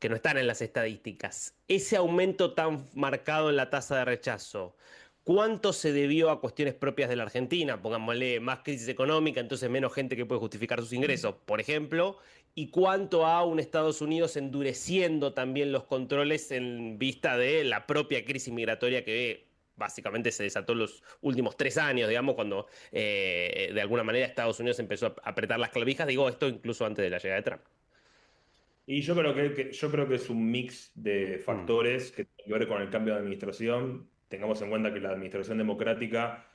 S3: no están en las estadísticas, ese aumento tan marcado en la tasa de rechazo, ¿cuánto se debió a cuestiones propias de la Argentina? Pongámosle más crisis económica, entonces menos gente que puede justificar sus ingresos, por ejemplo, y cuánto a un Estados Unidos endureciendo también los controles en vista de la propia crisis migratoria que básicamente se desató en los últimos 3 años, digamos, cuando de alguna manera Estados Unidos empezó a apretar las clavijas, digo esto incluso antes de la llegada de Trump.
S6: Y yo creo que es un mix de
S3: Mm.
S6: factores que tienen que ver con el cambio de administración. Tengamos en cuenta que la administración democrática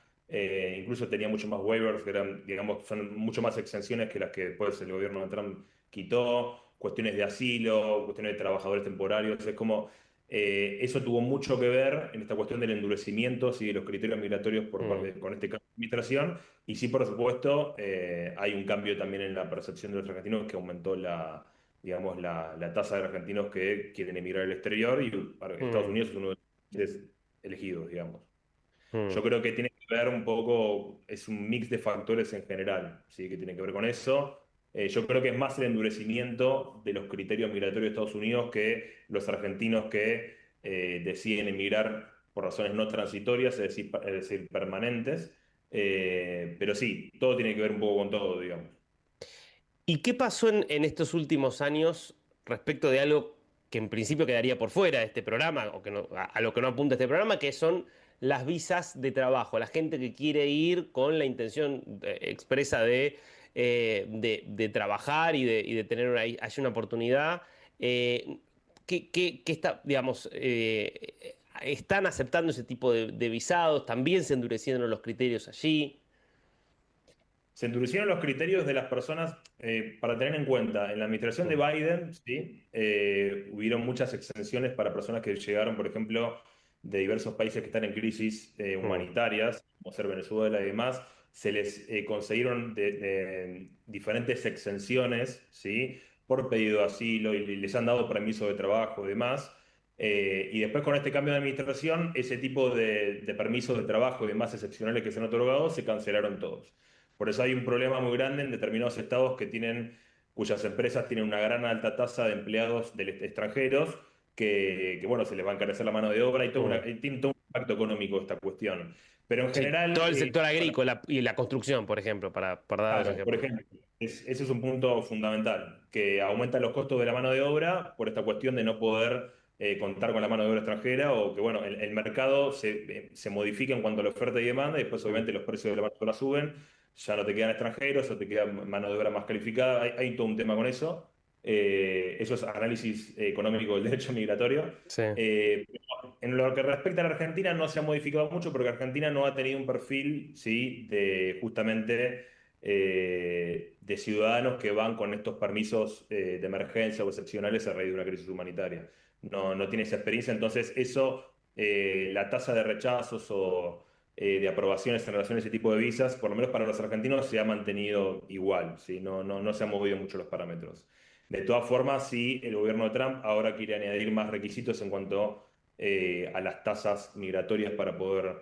S6: incluso tenía mucho más waivers, que eran, digamos, son mucho más exenciones que las que después el gobierno de Trump quitó, cuestiones de asilo, cuestiones de trabajadores temporarios. Es como, eso tuvo mucho que ver en esta cuestión del endurecimiento y de los criterios migratorios
S3: Mm.
S6: con este cambio de administración. Y sí, por supuesto, hay un cambio también en la percepción de los argentinos que aumentó digamos, la tasa de argentinos que quieren emigrar al exterior y Estados
S3: Mm.
S6: Unidos es uno de los países elegidos, digamos.
S3: Mm.
S6: Yo creo que tiene que ver un poco, es un mix de factores en general, ¿sí? Que tiene que ver con eso. Yo creo que es más el endurecimiento de los criterios migratorios de Estados Unidos que los argentinos que deciden emigrar por razones no transitorias, es decir, permanentes. Pero sí, todo tiene que ver un poco con todo, digamos.
S3: ¿Y qué pasó en estos últimos años respecto de algo que en principio quedaría por fuera de este programa, o que a lo que no apunta este programa, que son las visas de trabajo? La gente que quiere ir con la intención expresa de trabajar y de tener allí una oportunidad. ¿Qué está, digamos, están aceptando ese tipo de visados? ¿También se endurecieron los criterios allí?
S6: Se endurecieron los criterios de las personas para tener en cuenta. En la administración de Biden, ¿sí? Hubieron muchas exenciones para personas que llegaron, por ejemplo, de diversos países que están en crisis humanitarias, como ser Venezuela y demás. Se les concedieron diferentes exenciones, ¿sí? Por pedido de asilo y les han dado permiso de trabajo y demás. Y después con este cambio de administración, ese tipo de permisos de trabajo y demás excepcionales que se han otorgado se cancelaron todos. Por eso hay un problema muy grande en determinados estados cuyas empresas tienen una gran alta tasa de empleados extranjeros bueno, se les va a encarecer la mano de obra y tiene todo un impacto económico esta cuestión. Pero en
S3: Sí,
S6: general,
S3: todo el sector agrícola y la construcción, por ejemplo, para dar un
S6: claro, por
S3: ejemplo.
S6: ejemplo, ese es un punto fundamental, que aumentan los costos de la mano de obra por esta cuestión de no poder contar con la mano de obra extranjera o que, bueno, el mercado se modifica en cuanto a la oferta y demanda y después obviamente los precios de la mano de obra suben, ya no te quedan extranjeros o te queda mano de obra más calificada, hay todo un tema con eso. Eso es análisis económico del derecho migratorio.
S3: Sí.
S6: En lo que respecta a la Argentina no se ha modificado mucho porque Argentina no ha tenido un perfil, ¿sí? De justamente de ciudadanos que van con estos permisos de emergencia o excepcionales a raíz de una crisis humanitaria. No tiene esa experiencia, entonces la tasa de rechazos o de aprobaciones en relación a ese tipo de visas, por lo menos para los argentinos, se ha mantenido igual, ¿sí? No se han movido mucho los parámetros. De todas formas, sí, el gobierno de Trump ahora quiere añadir más requisitos en cuanto a las tasas migratorias para poder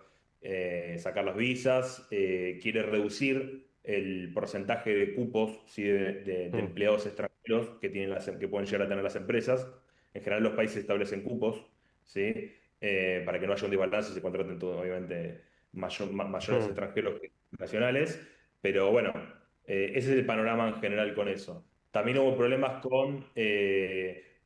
S6: sacar las visas, quiere reducir el porcentaje de cupos, ¿sí? de empleados extranjeros que pueden llegar a tener las empresas. En general los países establecen cupos, ¿sí? Para que no haya un desbalance y se contraten todo, obviamente mayores extranjeros que nacionales. Pero bueno, ese es el panorama en general con eso. También hubo problemas con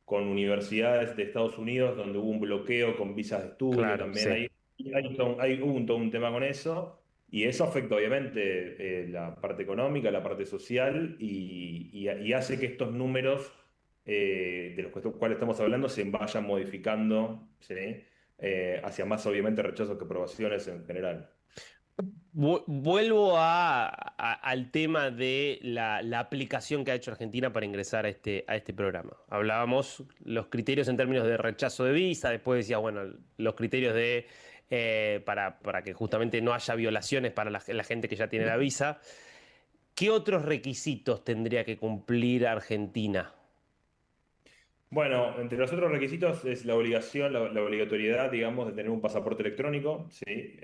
S6: universidades de Estados Unidos donde hubo un bloqueo con visas de estudio,
S3: Claro,
S6: también
S3: sí.
S6: hubo todo un tema con eso, y eso afecta obviamente la parte económica, la parte social, y hace que estos números de los cuales estamos hablando se vayan modificando, ¿sí? Hacia más obviamente rechazos que aprobaciones en general.
S3: Vuelvo al tema de la aplicación que ha hecho Argentina para ingresar a este programa. Hablábamos los criterios en términos de rechazo de visa, después decía, bueno, los criterios para que justamente no haya violaciones para la gente que ya tiene la visa. ¿Qué otros requisitos tendría que cumplir Argentina?
S6: Bueno, entre los otros requisitos es la obligación, la obligatoriedad, digamos, de tener un pasaporte electrónico, ¿sí?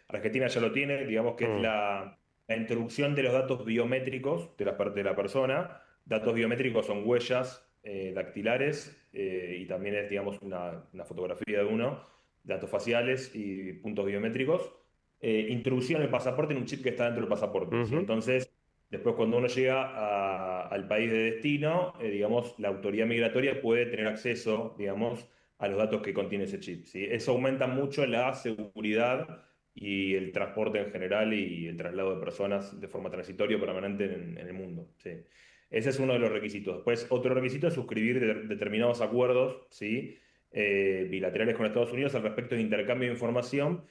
S6: Argentina ya lo tiene, digamos que es
S3: Mm,
S6: la introducción de los datos biométricos de la persona. Datos biométricos son huellas dactilares y también es, digamos, una fotografía de uno, datos faciales y puntos biométricos. Introducción del pasaporte en un chip que está dentro del pasaporte, ¿sí?
S3: ujú.
S6: Entonces, después, cuando uno llega al país de destino, digamos, la autoridad migratoria puede tener acceso, digamos, a los datos que contiene ese chip, ¿sí? Eso aumenta mucho la seguridad y el transporte en general y el traslado de personas de forma transitoria o permanente en el mundo, ¿sí? Ese es uno de los requisitos. Después, otro requisito es suscribir determinados acuerdos, ¿sí? Bilaterales con Estados Unidos al respecto de intercambio de información,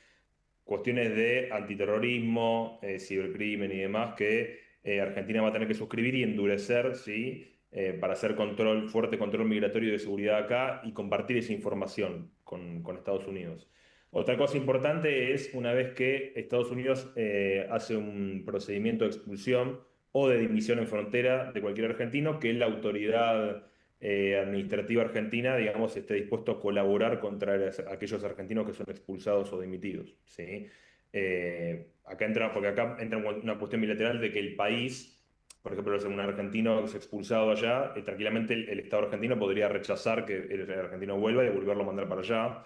S6: cuestiones de antiterrorismo, cibercrimen y demás que Argentina va a tener que suscribir y endurecer, ¿sí? Para hacer fuerte control migratorio y de seguridad acá y compartir esa información con Estados Unidos. Otra cosa importante es una vez que Estados Unidos hace un procedimiento de expulsión o de dimisión en frontera de cualquier argentino, que la autoridad administrativa argentina, digamos, esté dispuesto a colaborar contra aquellos argentinos que son expulsados o dimitidos, ¿sí? Porque acá entra una cuestión bilateral de que el país por ejemplo, un argentino que es expulsado allá, tranquilamente el Estado argentino podría rechazar que el argentino vuelva y volverlo a mandar para allá.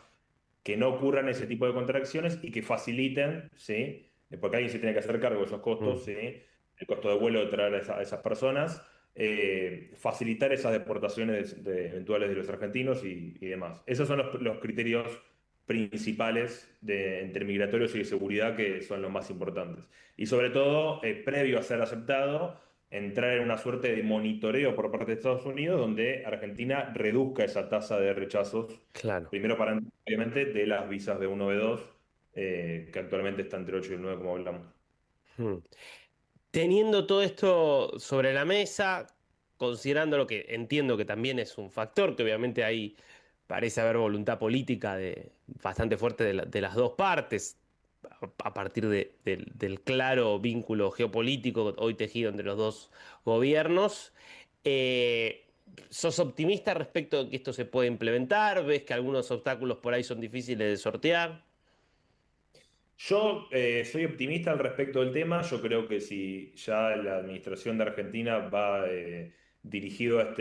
S6: Que no ocurran ese tipo de contracciones y que faciliten, ¿sí? Porque alguien se tiene que hacer cargo de esos costos, ¿sí? El costo de vuelo de traer a esas personas, facilitar esas deportaciones eventuales de los argentinos y demás. Esos son los criterios principales entre migratorios y de seguridad que son los más importantes. Y sobre todo, previo a ser aceptado, entrar en una suerte de monitoreo por parte de Estados Unidos, donde Argentina reduzca esa tasa de rechazos,
S3: Claro.
S6: primero para, obviamente, de las visas B1, B2, que actualmente está entre 8 y el 9, como hablamos.
S3: Hmm. Teniendo todo esto sobre la mesa, considerando lo que entiendo que también es un factor, que obviamente ahí parece haber voluntad política bastante fuerte de las dos partes, a partir del claro vínculo geopolítico hoy tejido entre los dos gobiernos. eh, ¿Sos optimista respecto de que esto se puede implementar? ¿Ves que algunos obstáculos por ahí son difíciles de sortear?
S6: Yo soy optimista al respecto del tema. Yo creo que si ya la administración de Argentina va dirigido a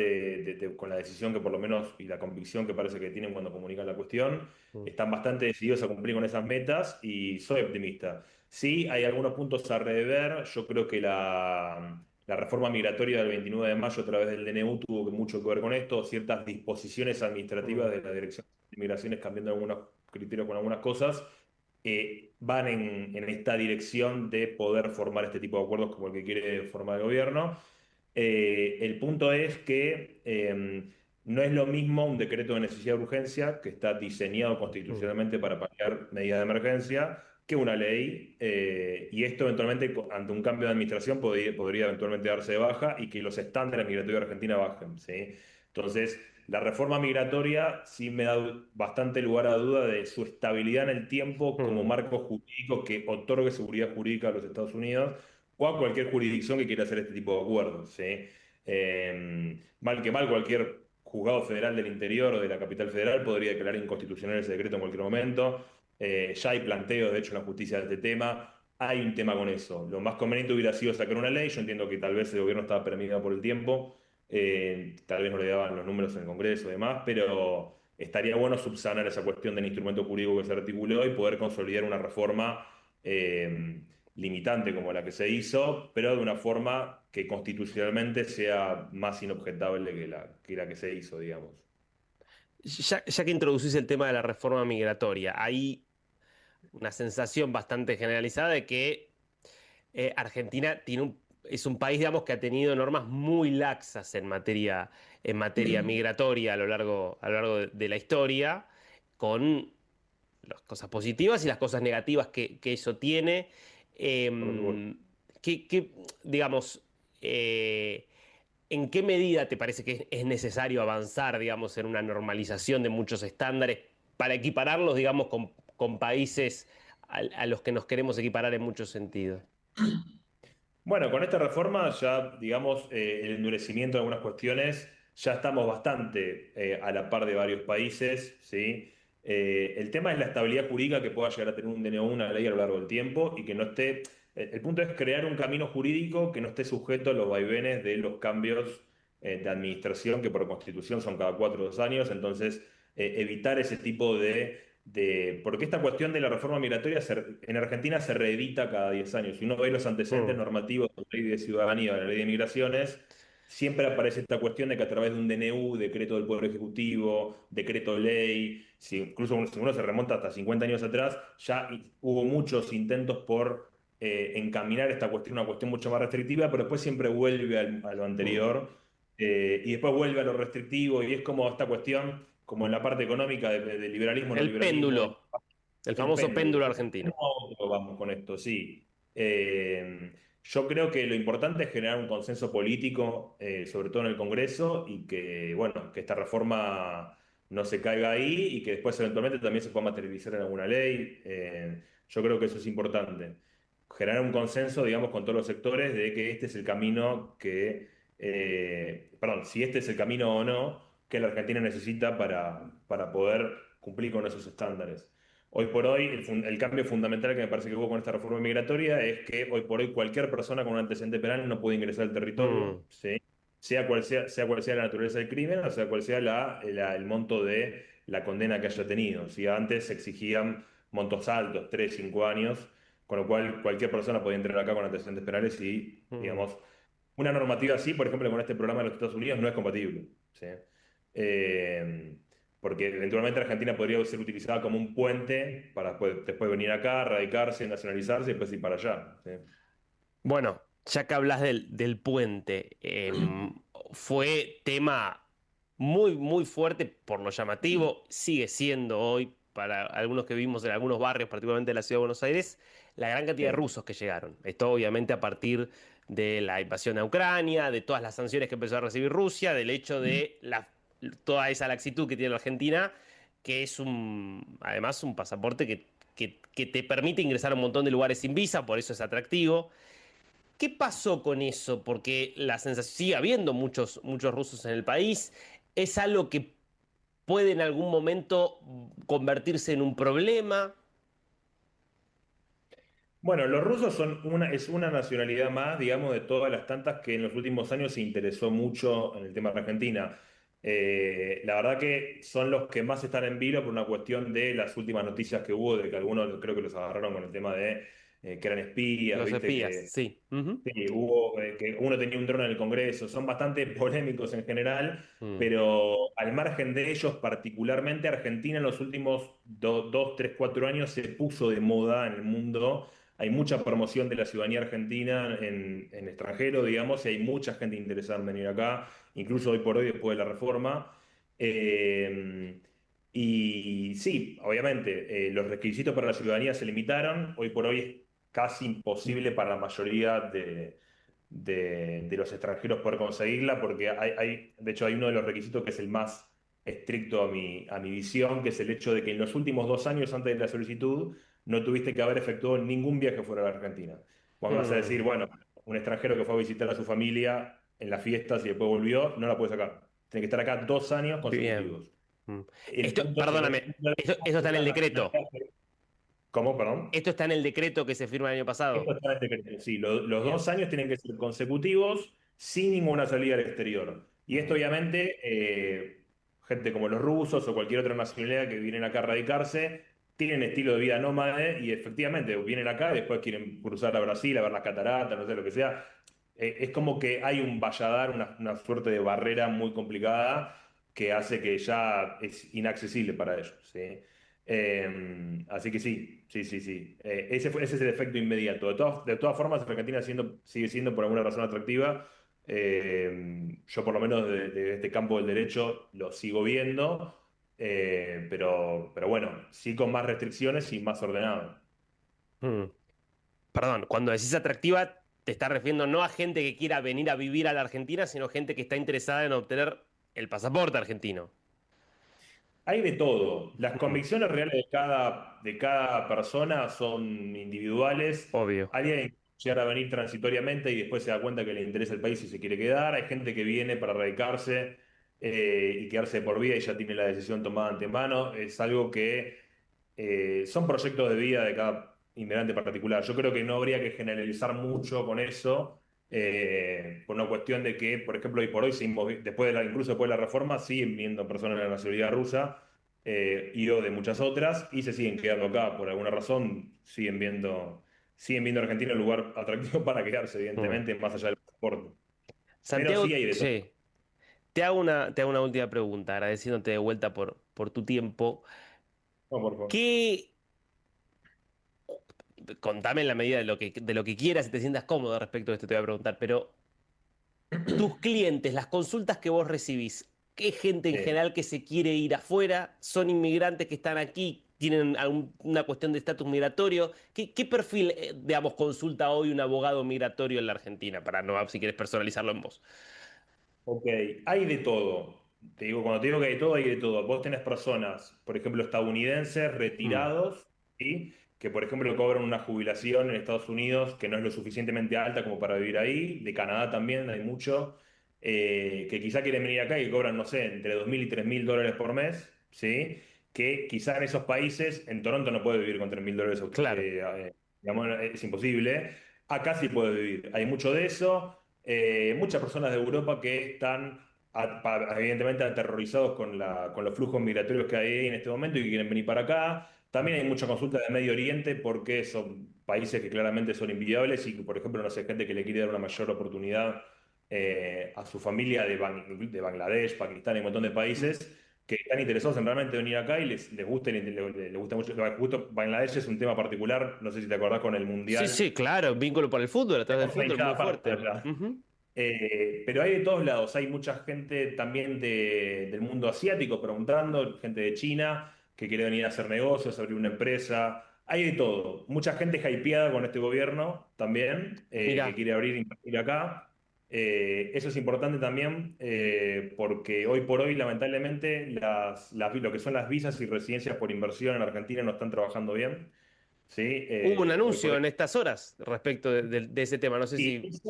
S6: con la decisión que por lo menos y la convicción que parece que tienen cuando comunican la cuestión,
S3: Mm.
S6: están bastante decididos a cumplir con esas metas y soy optimista. Sí, hay algunos puntos a rever. Yo creo que la reforma migratoria del 29 de mayo a través del DNU tuvo mucho que ver con esto. Ciertas disposiciones administrativas
S3: Mm.
S6: de la Dirección de Migraciones cambiando algunos criterios con algunas cosas van en esta dirección de poder formar este tipo de acuerdos como el que quiere formar el gobierno. El punto es que no es lo mismo un decreto de necesidad de urgencia que está diseñado
S3: Mm.
S6: constitucionalmente para paliar medidas de emergencia que una ley, y esto eventualmente ante un cambio de administración podría eventualmente darse de baja y que los estándares migratorios de Argentina bajen, ¿sí? Entonces, la reforma migratoria sí me da bastante lugar a duda de su estabilidad en el tiempo como
S3: Mm.
S6: marco jurídico que otorgue seguridad jurídica a los Estados Unidos o a cualquier jurisdicción que quiera hacer este tipo de acuerdos, ¿sí? Mal que mal, cualquier juzgado federal del interior o de la capital federal podría declarar inconstitucional ese decreto en cualquier momento. Ya hay planteos, de hecho, en la justicia de este tema. Hay un tema con eso. Lo más conveniente hubiera sido sacar una ley. Yo entiendo que tal vez el gobierno estaba permeado por el tiempo. Tal vez no le daban los números en el Congreso y demás, pero estaría bueno subsanar esa cuestión del instrumento jurídico que se articuló y poder consolidar una reforma limitante como la que se hizo, pero de una forma que constitucionalmente sea más inobjetable que la que se hizo, digamos.
S3: Ya que introducís el tema de la reforma migratoria, hay una sensación bastante generalizada de que Argentina es un país, digamos, que ha tenido normas muy laxas en materia migratoria a lo largo de la historia, con las cosas positivas y las cosas negativas que eso tiene.
S6: Por supuesto.
S3: Em, digamos, ¿en qué medida te parece que es necesario avanzar, digamos, en una normalización de muchos estándares para equipararlos, digamos, con países a los que nos queremos equiparar en muchos sentidos?
S6: Bueno, con esta reforma ya, digamos, el endurecimiento de algunas cuestiones, ya estamos bastante a la par de varios países, ¿sí? El tema es la estabilidad jurídica que pueda llegar a tener un DNO, una ley a lo largo del tiempo y que no esté. El punto es crear un camino jurídico que no esté sujeto a los vaivenes de los cambios de administración, que por constitución son cada 4 o 2 años. Entonces, evitar ese tipo porque esta cuestión de la reforma migratoria en Argentina se reedita cada 10 años. Si uno ve los antecedentes
S3: Mm.
S6: normativos de la ley de ciudadanía, de la ley de migraciones, siempre aparece esta cuestión de que a través de un DNU, decreto del Poder Ejecutivo, decreto ley, incluso si uno se remonta hasta 50 años atrás, ya hubo muchos intentos por encaminar esta cuestión a una cuestión mucho más restrictiva, pero después siempre vuelve a lo
S3: Mm.
S6: anterior, y después vuelve a lo restrictivo, y es como esta cuestión, como en la parte económica de liberalismo, no
S3: El
S6: liberalismo,
S3: péndulo, el
S6: el
S3: famoso
S6: péndulo.
S3: péndulo argentino.
S6: ¿Cómo vamos con esto? Sí. Yo creo que lo importante es generar un consenso político, sobre todo en el Congreso, y que, bueno, que esta reforma no se caiga ahí y que después eventualmente también se pueda materializar en alguna ley. Yo creo que eso es importante. Generar un consenso, digamos, con todos los sectores de que este es el camino perdón, si este es el camino o no que la Argentina necesita para poder cumplir con esos estándares. Hoy por hoy, el cambio fundamental que me parece que hubo con esta reforma migratoria es que hoy por hoy cualquier persona con un antecedente penal no puede ingresar al territorio,
S3: Mm,
S6: ¿sí? Sea cual sea la naturaleza del crimen, o sea cual sea el monto de la condena que haya tenido. Si antes se exigían montos altos, 3 5 años, con lo cual cualquier persona podía entrar acá con antecedentes penales y,
S3: mm.
S6: digamos, una normativa así, por ejemplo, con este programa de los Estados Unidos no es compatible, ¿sí? Eh, Porque eventualmente Argentina podría ser utilizada como un puente para después venir acá, radicarse, nacionalizarse y después ir para allá, ¿sí?
S3: Bueno, ya que hablas del puente, fue tema muy fuerte por lo llamativo, sigue siendo hoy para algunos que vivimos en algunos barrios, particularmente de la ciudad de Buenos Aires, la gran cantidad de
S6: Sí.
S3: rusos que llegaron. Esto obviamente a partir de la invasión a Ucrania, de todas las sanciones que empezó a recibir Rusia, del hecho de toda esa laxitud que tiene la Argentina, que es además un pasaporte que te permite ingresar a un montón de lugares sin visa, por eso es atractivo. ¿Qué pasó con eso? Porque la sensación, sigue habiendo muchos rusos en el país. ¿Es algo que puede en algún momento convertirse en un problema?
S6: Bueno, los rusos es una nacionalidad más, digamos, de todas las tantas que en los últimos años se interesó mucho en el tema de Argentina. La verdad que son los que más están en vilo por una cuestión de las últimas noticias que hubo, de que algunos creo que los agarraron con el tema de que eran espías,
S3: Los
S6: ¿viste?
S3: espías, sí. Ujú.
S6: Sí, hubo que uno tenía un dron en el Congreso, son bastante polémicos en general,
S3: Mm,
S6: pero al margen de ellos, particularmente Argentina en los últimos 2, 3, 4 años se puso de moda en el mundo. Hay mucha promoción de la ciudadanía argentina en extranjero, digamos, y hay mucha gente interesada en venir acá, incluso hoy por hoy después de la reforma. Eh, y sí, obviamente, los requisitos para la ciudadanía se limitaron. Hoy por hoy es casi imposible para la mayoría de los extranjeros poder conseguirla, porque de hecho, hay uno de los requisitos que es el más estricto a mi visión, que es el hecho de que en los últimos 2 años antes de la solicitud no tuviste que haber efectuado ningún viaje fuera de la Argentina. Vos me vas a decir,
S3: mm,
S6: bueno, un extranjero que fue a visitar a su familia en las fiestas y después volvió, no la puede sacar. Tiene que estar acá 2 años
S3: bien.
S6: consecutivos.
S3: Mm.
S6: El
S3: Esto,
S6: punto, el
S3: perdóname,
S6: requisito de
S3: esto está en
S6: la
S3: el decreto.
S6: nacionalidad. ¿Cómo, perdón?
S3: Esto está en el decreto que se firma el año
S6: Esto
S3: pasado.
S6: está en el decreto. Sí, los
S3: Bien.
S6: 2 años tienen que ser consecutivos sin ninguna salida al exterior. Y esto
S3: Mm,
S6: obviamente, gente como los rusos o cualquier otra nacionalidad que vienen acá a radicarse, tienen estilo de vida nómade y efectivamente vienen acá y después quieren cruzar a Brasil a ver las cataratas, no sé lo que sea. Es como que hay un valladar, una suerte de barrera muy complicada que hace que ya es inaccesible para ellos, ¿sí? Así que sí, sí, sí, sí. Ese es el efecto inmediato. De todas formas, Argentina sigue siendo por alguna razón atractiva. Yo por lo menos de este campo del derecho lo sigo viendo, pero bueno, sí con más restricciones y más ordenado.
S3: mm. Perdón, cuando decís atractiva, te estás refiriendo no a gente que quiera venir a vivir a la Argentina, sino gente que está interesada en obtener el pasaporte argentino.
S6: Hay de todo. Las
S3: Mm,
S6: convicciones reales de cada persona son individuales.
S3: obvio.
S6: Alguien llegar a venir transitoriamente y después se da cuenta que le interesa el país y se quiere quedar. Hay gente que viene para radicarse y quedarse por vida y ya tiene la decisión tomada de antemano. Es algo que son proyectos de vida de cada inmigrante particular. Yo creo que no habría que generalizar mucho con eso, por una cuestión de que, por ejemplo, hoy por hoy, incluso después de la reforma, siguen viendo personas de la nacionalidad rusa y o de muchas otras, y se siguen quedando acá. Por alguna razón, siguen viendo a Argentina un lugar atractivo para quedarse,
S3: Mm.
S6: evidentemente, más allá del pasaporte. Pero sí
S3: Santiago,
S6: hay de todo.
S3: sí. Te hago una última pregunta, agradeciéndote de vuelta por tu tiempo.
S6: No, por favor.
S3: ¿Qué, contame en la medida de lo que quieras y te sientas cómodo respecto de esto, te voy a preguntar, pero tus clientes, las consultas que vos recibís, ¿qué gente en
S6: Sí.
S3: general que se quiere ir afuera? ¿Son inmigrantes que están aquí? ¿Tienen alguna cuestión de estatus migratorio? ¿Qué perfil, digamos, consulta hoy un abogado migratorio en la Argentina? Para no, si quieres personalizarlo en vos.
S6: Ok, hay de todo. Cuando te digo que hay de todo, hay de todo. Vos tenés personas, por ejemplo, estadounidenses
S3: Mm,
S6: retirados, ¿sí? Que, por ejemplo, cobran una jubilación en Estados Unidos que no es lo suficientemente alta como para vivir ahí. De Canadá también hay mucho. Que quizá quieren venir acá y cobran, no sé, entre 2.000 y 3.000 dólares por mes, ¿sí? que quizá en esos países, en Toronto no puede vivir con $3.000,
S3: Claro.
S6: digamos, es imposible. Acá sí puede vivir. Hay mucho de eso. Muchas personas de Europa que están evidentemente aterrorizados con los flujos migratorios que hay ahí en este momento y que quieren venir para acá. También hay mucha consulta de Medio Oriente porque son países que claramente son inviables y que, por ejemplo, no sé, gente que le quiere dar una mayor oportunidad a su familia de Bangladesh, Pakistán y un montón de países que están interesados en realmente venir acá y les gusta, les gusta mucho. Justo Bangladesh es un tema particular, no sé si te acordás con el
S3: Sí,
S6: Mundial.
S3: sí, claro, vínculo por el fútbol, atrás del
S6: Ahí
S3: fútbol,
S6: ya
S3: muy
S6: aparte,
S3: fuerte.
S6: ya.
S3: Ujú.
S6: Pero hay de todos lados, hay mucha gente también del mundo asiático preguntando, gente de China que quiere venir a hacer negocios, abrir una empresa, hay de todo. Mucha gente hypeada con este gobierno también, que
S3: Mirá,
S6: quiere abrir e invertir acá. Eso es importante también porque hoy por hoy, lamentablemente, lo que son las visas y residencias por inversión en Argentina no están trabajando bien. ¿Sí?
S3: hubo un
S6: Hoy por
S3: anuncio
S6: hoy.
S3: en estas horas respecto de ese tema, no sé
S6: Sí,
S3: si...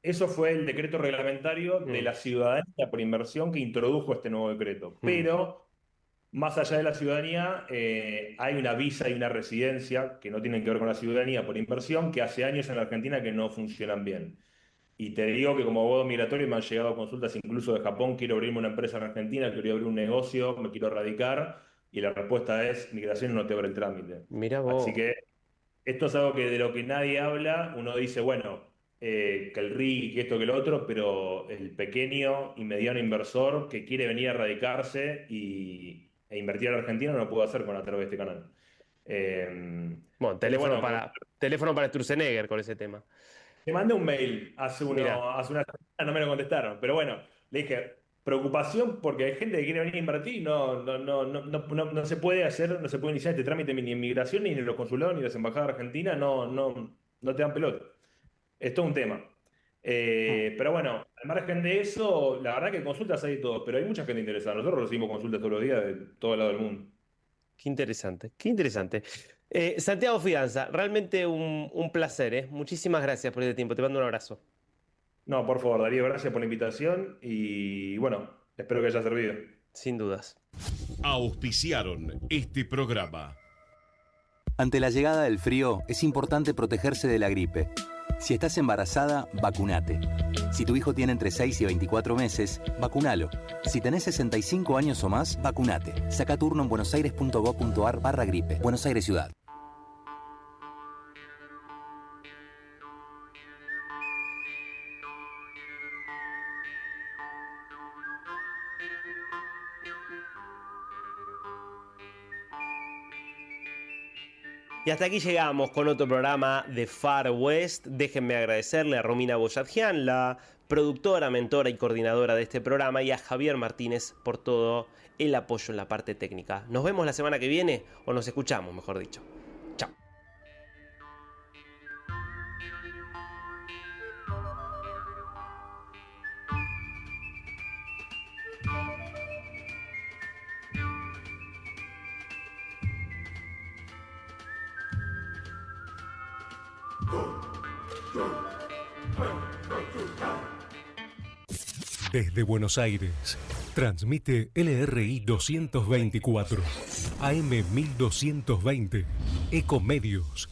S6: eso fue el decreto reglamentario de
S3: Mm,
S6: la ciudadanía por inversión que introdujo este nuevo decreto.
S3: mm.
S6: Pero, más allá de la ciudadanía, hay una visa y una residencia que no tienen que ver con la ciudadanía por inversión, que hace años en la Argentina que no funcionan bien. Y te digo que como abogado migratorio me han llegado consultas incluso de Japón, quiero abrirme una empresa en Argentina, quiero abrir un negocio, me quiero radicar, y la respuesta es, migración no te abre el trámite.
S3: Mirá
S6: Así
S3: vos.
S6: que esto es algo que de lo que nadie habla, uno dice, bueno, que el RI, que esto, que lo otro, pero el pequeño y mediano inversor que quiere venir a radicarse e invertir en Argentina no lo puede hacer a través de este canal.
S3: Bueno,
S6: Pero bueno,
S3: teléfono para Sturzenegger con ese tema.
S6: te mandé un mail
S3: Mirá,
S6: hace una semana, no me lo contestaron, pero bueno, le dije, preocupación porque hay gente que quiere venir a invertir y no se puede hacer, no se puede iniciar este trámite ni en migración, ni en los consulados, ni en las embajadas argentinas, no te dan pelota. Es todo un tema. Pero bueno, al margen de eso, la verdad que consultas hay de todo, pero hay mucha gente interesada. Nosotros recibimos consultas todos los días de todo el lado del mundo.
S3: qué interesante, qué interesante. Santiago Fidanza, realmente un placer, ¿eh? Muchísimas gracias por este tiempo, te mando un abrazo.
S6: No, por favor, Darío, gracias por la invitación y bueno, espero que haya servido.
S3: Sin dudas.
S1: Auspiciaron este programa.
S2: Ante la llegada del frío, es importante protegerse de la gripe. Si estás embarazada, vacunate. Si tu hijo tiene entre 6 y 24 meses, vacunalo. Si tenés 65 años o más, vacunate. Saca turno en buenosaires.gov.ar/gripe. Buenos Aires Ciudad.
S3: Y hasta aquí llegamos con otro programa de Far West. Déjenme agradecerle a Romina Boyadjian, la productora, mentora y coordinadora de este programa, y a Javier Martínez por todo el apoyo en la parte técnica. Nos vemos la semana que viene, o nos escuchamos, mejor dicho. Chao.
S5: Desde Buenos Aires, transmite LRI 224, AM 1220, Ecomedios,